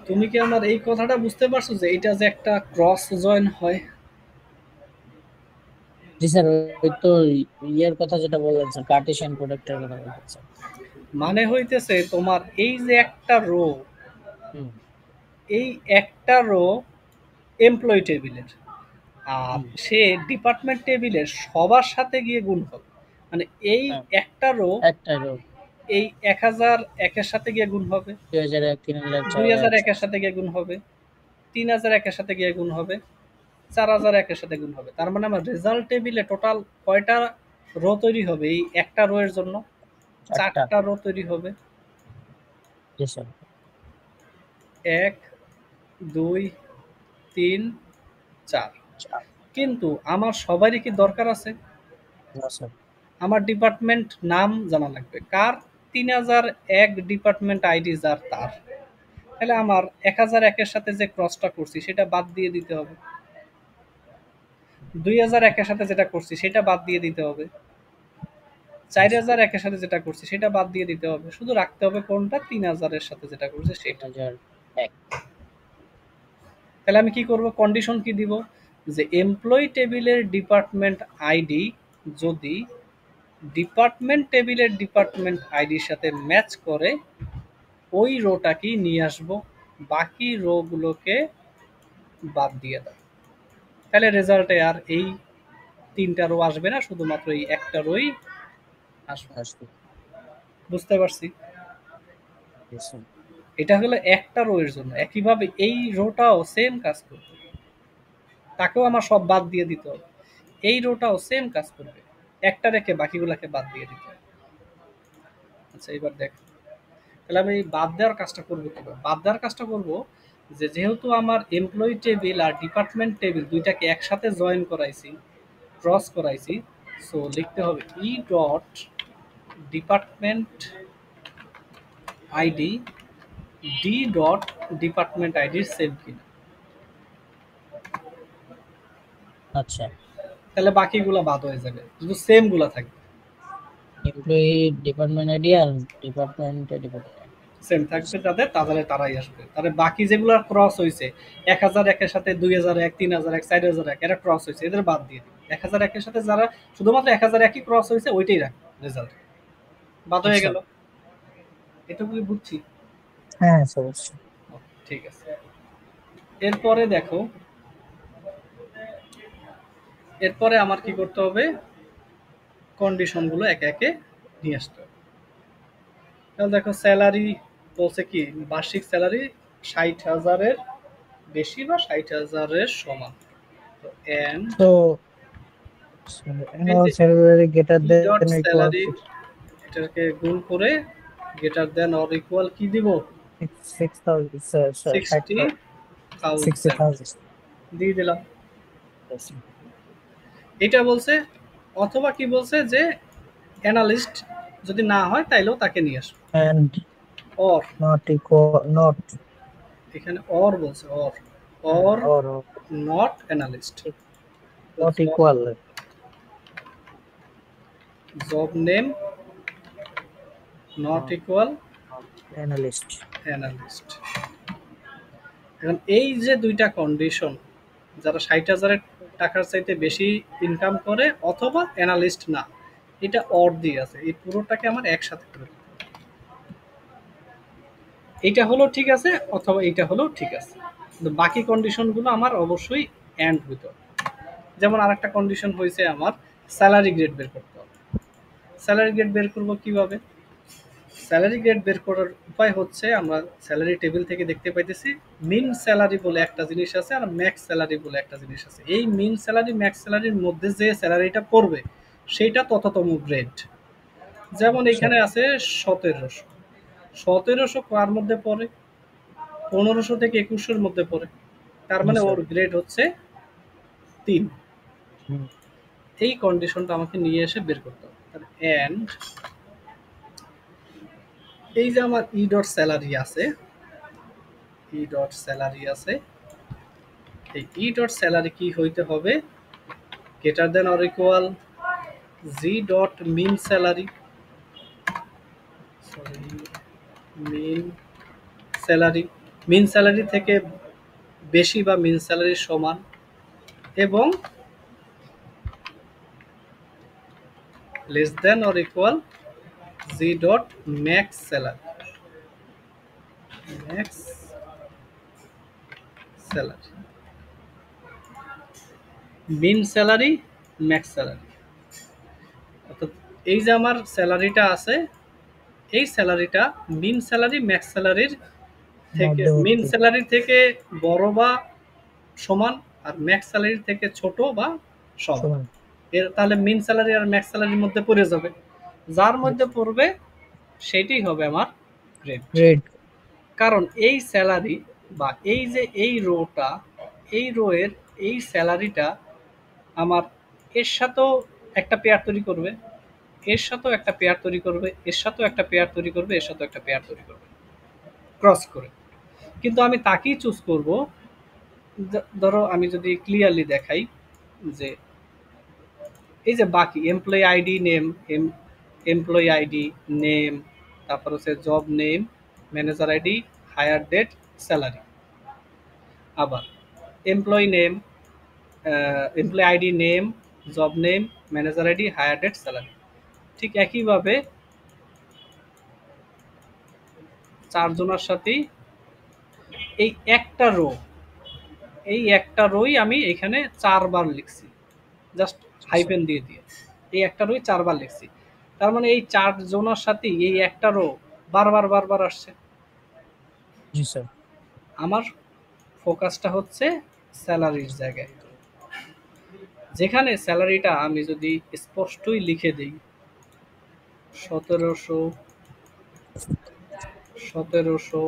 তুমি কি আমার এই কথাটা বুঝতে পারছো যে এটা যে একটা ক্রস জয়েন হয়? জি স্যার, ওই তো ইয়ের কথা যেটা বললেন স্যার, কার্টেশিয়ান প্রোডাক্টের কথা বললেন স্যার। মানে হইতেছে তোমার এই যে একটা রো, হুম এই একটা রো এমপ্লয়ি টেবিলের, আর হুম। সে ডিপার্টমেন্ট টেবিলের সবার সাথে গিয়ে গুণ হবে। মানে এই হ্যাঁ, একটা রো একটা রো এই 1001 এর সাথে গিয়ে গুণ হবে, 2001, 3001, 2001 4001। এর সাথে গিয়ে গুণ হবে, 3001 এর সাথে গিয়ে গুণ হবে, 4001 এর সাথে গুণ হবে। তার মানে আমার রেজাল্ট টেবিলে টোটাল কয়টা রো তৈরি হবে? এই একটা রো এর জন্য চারটা। 4টা রো তৈরি হবে। জি স্যার। 1, 2, 3, 4। চার। কিন্তু আমার সবারই কি দরকার আছে? না স্যার। আমার ডিপার্টমেন্ট নাম জানা লাগবে। কার? 3001 ডিপার্টমেন্ট আইডি যার তার। তাহলে আমার 1001 এর সাথে যে ক্রসটা করছি সেটা বাদ দিয়ে দিতে হবে। 2001 এর সাথে যেটা করছি সেটা বাদ দিয়ে দিতে হবে। 4001 এর সাথে যেটা করছি সেটা বাদ দিয়ে দিতে হবে। শুধু রাখতে হবে কোনটা? 3000 এর সাথে যেটা করছি সেটা। 2001। তাহলে আমি কি করব? কন্ডিশন কি দিব? যে এমপ্লয়ি টেবিলের ডিপার্টমেন্ট আইডি যদি ডিপার্টমেন্ট টেবিলের ডিপার্টমেন্ট আইডির সাথে ম্যাচ করে, ওই রোটাকেই নিয়ে আসবো, বাকি রো গুলোকে বাদ দিয়ে দাও। তাহলে রেজাল্টে আর এই 3টা রো আসবে না, শুধুমাত্র এই একটা রোই আসবে। আসবে। বুঝতে পারছি? জি স্যার। এটা হলো একটা রো এর জন্য। একইভাবে এই রোটাও সেম কাজ করবে, তাকেও আমার সব বাদ দিয়ে দিতে হবে। এই রোটাও সেম কাজ করবে, একটা রেখে বাকিগুলাকে বাদ দিয়ে দিতে হবে। আচ্ছা, এবার দেখ, তাহলে আমি বাদ দেওয়ার কাজটা করবো কিভাবে? বাদ দেওয়ার কাজটা করবো যে যেহেতু আমার এমপ্লয়ি টেবিল আর ডিপার্টমেন্ট টেবিল দুইটাকে একসাথে জয়েন করাইছি, ক্রস করাইছি, সো লিখতে হবে E dot department ID D dot department আইডির সেম কিনা। আচ্ছা। তাহলে বাকিগুলো বাদ হয়ে যাবে, শুধু সেম গুলা থাকবে। এমপ্লয়ি ডিপার্টমেন্ট আইডি আর ডিপার্টমেন্ট ডিপার্টমেন্ট। সেম থাকবে যাদের, তাদের তারাই আসবে। তাহলে বাকি যেগুলো ক্রস হয়েছে 1001 এর সাথে 2001, 3001, 4001 এরা ক্রস হয়েছে, এদের বাদ দিয়ে দিবে। 1001 এর সাথে যারা শুধুমাত্র 1001ই ক্রস হয়েছে ওইটাই রাখবে, রেজাল্ট বাদ হয়ে আচ্ছা। গেল। এটুকুই বুঝছি। হ্যাঁ স্যার, অবশ্যই। ঠিক আছে। এরপরে দেখো, এরপরে আমার কি করতে হবে, কন্ডিশনগুলো একে একে নিয়ে আসতে হবে। তাহলে দেখো স্যালারি বলছে কি, বার্ষিক স্যালারি 60,000-এর বেশি বা 60,000-এর সমান। তো এন্ড তো এই annual যে salary greater E dot than or equal salary, to এটাকে গুণ করে গ্রেটার দেন অর ইকুয়াল কি দিব, 6,000 60,000 60,000 60,000 দিয়ে দিলাম। এটা বলছে, অথবা কি বলছে যে অ্যানালিস্ট যদি না হয় তাইলেও তাকে নিয়ে আসবে। and or, not equal, not এখানে অর বলছে, or or or not analyst. not equal job name not equal analyst. Analyst. এখন এই যে দুইটা কন্ডিশন, যারা 60,000 টাকার চাইতে বেশি ইনকাম করে অথবা অ্যানালিস্ট না, এটা অর দিয়ে আছে, এই পুরোটাকে আমার একসাথে করে দিতে হবে। এইটা হলো ঠিক আছে অথবা এইটা হলো ঠিক আছে, কিন্তু বাকি কন্ডিশনগুলো আমার অবশ্যই অ্যান্ড হইতে হবে। যেমন আরেকটা কন্ডিশন হয়েছে আমার স্যালারি গ্রেড বের করতে হবে। স্যালারি গ্রেড বের করবো কিভাবে? স্যালারি গ্রেড বের করার উপায় হচ্ছে, আমরা স্যালারি টেবিল থেকে দেখতে পাইতেছি মিন স্যালারি বলে একটা জিনিস আছে আর ম্যাক্স স্যালারি বলে একটা জিনিস আছে। এই মিন স্যালারি ম্যাক্স স্যালারির মধ্যে যে স্যালারিটা পড়বে সেইটা তততম গ্রেড। যেমন এখানে আছে 1700, 1700 কার মধ্যে পড়ে, 1500 থেকে 2100-এর মধ্যে পড়ে, তার মানে ওর গ্রেড হচ্ছে 3। এই কন্ডিশনটা আমাকে নিয়ে এসে বের করতে হবে। এন্ড এই যে আমার ই ডট স্যালারি আছে, ই ডট স্যালারি আছে, এই ই ডট স্যালারি কি হইতে হবে, greater than or equal G dot min salary, sorry min salary, min salary থেকে বেশি বা মিন স্যালারির সমান, এবং less than or equal G dot max salary, max salary, min salary max salary. অর্থাৎ এই যে আমার স্যালারিটা আছে, এই স্যালারিটা মিন স্যালারি ম্যাক্স স্যালারির থেকে, মিন মধ্যবর্তী স্যালারি থেকে বড় বা সমান, আর ম্যাক্স স্যালারি থেকে ছোট বা সমান। সমান। এর তাহলে মিন স্যালারি আর ম্যাক্স স্যালারির মধ্যে পড়ে যাবে, যার মধ্যে পড়বে সেটাই হবে আমার গ্রেড। গ্রেড কারণ এই স্যালারি বা এই যে এই রোটা, এই রোয়ের এই স্যালারিটা আমার এর সাথেও একটা পেয়ার তৈরি করবে, এর সাথেও একটা পেয়ার তৈরি করবে, এর সাথেও একটা পেয়ার তৈরি করবে, এর সাথেও একটা পেয়ার তৈরি করবে, ক্রস করে। কিন্তু আমি তাকেই চুজ করব, ধরো আমি যদি ক্লিয়ারলি দেখাই যে এই যে বাকি employee ID name, employee ID name, তারপর হচ্ছে job name, manager ID, hire date, salary, আবার employee name, employee ID name, job name, manager ID, hire date, salary. ঠিক একইভাবে চারজনের সাথেই এই একটা রো, এই একটা রোই আমি এখানে 4 বার লিখছি, জাস্ট হাইফেন দিয়ে দিয়ে এই একটা রোই 4 বার লিখছি। তার মানে এই 4 জনের সাথেই এই একটা রো বারবার বারবার আসছে। জি স্যার। আমার ফোকাসটা হচ্ছে স্যালারির জায়গায়, যেখানে স্যালারিটা আমি যদি স্পষ্টই লিখে দিই 1700, 1700,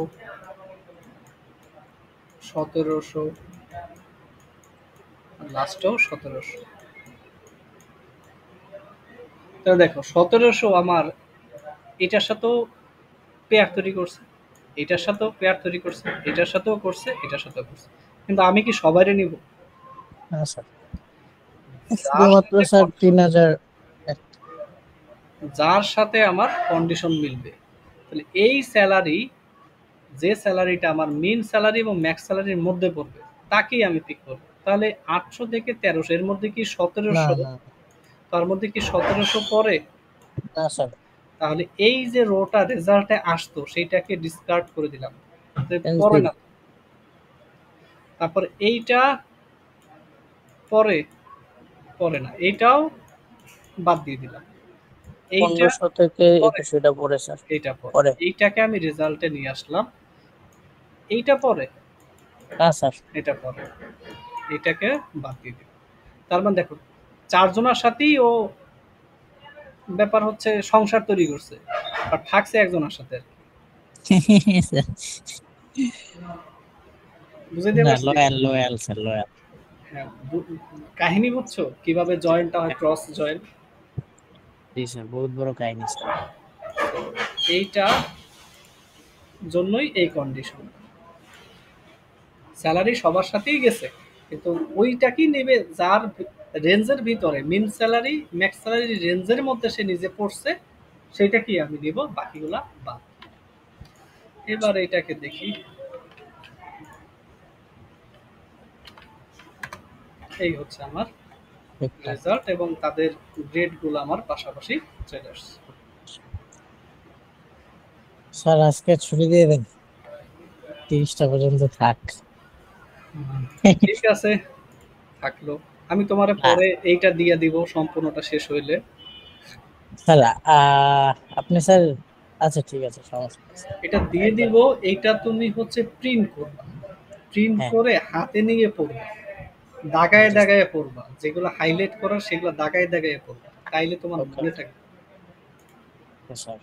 1700, লাস্টেও 1700। তাহলে দেখো 1700 আমার এটার সাথেও পেয়ার তৈরি করছে, এটার সাথেও পেয়ার তৈরি করছে, এটার সাথেও করছে, এটার সাথেও করছে, কিন্তু আমি কি সবাইরে নিব? না স্যার, যার শুধুমাত্র সাথে স্যার 3,000। যার সাথে আমার কন্ডিশন মিলবে। তাহলে এই স্যালারি, যে স্যালারিটা আমার মিন স্যালারি এবং ম্যাক্স স্যালারির মধ্যে পড়বে তাকেই আমি পিক করবো। তাহলে 800 থেকে 1300 এর মধ্যে কি না 1700, না তার মধ্যে কি 1700 পড়ে? না স্যার, তাহলে এই যে রোটা রেজাল্টে আসতো সেইটাকে ডিসকার্ড করে দিলাম, পড়ে ক্যান্সেল। না। তারপর এইটা পরে, পরে না, এইটাও বাদ দিয়ে দিলাম। এইটা 1500 থেকে পরে, 2100 এটা পরে স্যার। এইটা পরে, পরে এইটাকে আমি রেজাল্টে নিয়ে আসলাম, এইটা পরে, না স্যার। এটা পরে, এটাকে বাদ দিয়ে দিলাম। তার মানে দেখো, চারজনের সাথেই ও ব্যাপার হচ্ছে সংসার তৈরি করছে, আর থাকছে একজনের সাথে আর কি। বুঝাইতে না, পারছি? Loyal loyal sir, loyal. হ্যাঁ, কাহিনী বুঝছো কিভাবে জয়েন্টটা হয়, ক্রস জয়েন্ট? জি স্যার, বহুত বড় কাহিনী স্যার। এইটা জন্যই এই কন্ডিশন। স্যালারি সবার সাথেই গেছে, কিন্তু ওইটা কি নেবে যার রেঞ্জের ভিতরে, মিন স্যালারি ম্যাক্স স্যালারি রেঞ্জের মধ্যে সে নিজে পড়ছে, সেটা কি আমি নিব, বাকিগুলা বাদ। এবার এটাকে দেখি, এই হচ্ছে আমার ঠিকঠাক। রেজাল্ট, এবং তাদের গ্রেডগুলো আমার পাশাপাশি চলে আসছে। স্যার আজকে ছুটি দিয়ে দেন, 30টা পর্যন্ত থাক। ঠিক আছে, থাকলো। আমি তোমারে না পরে এইটা দিয়ে দিব সম্পূর্ণটা শেষ হইলে। স্যার, আপনি স্যার, আচ্ছা ঠিক আছে, সমস্যা নেই স্যার। এটা দিয়ে একবার, দিব, এইটা তুমি হচ্ছে প্রিন্ট করবা, প্রিন্ট হ্যাঁ, করে হাতে নিয়ে পড়বা, দাগায় জি স্যার। দাগায় পড়বা, যেগুলো হাইলাইট করার সেগুলো দাগায় দাগায় পড়বা, তাইলে তোমার ওকে মনে থাকবে। স্যার।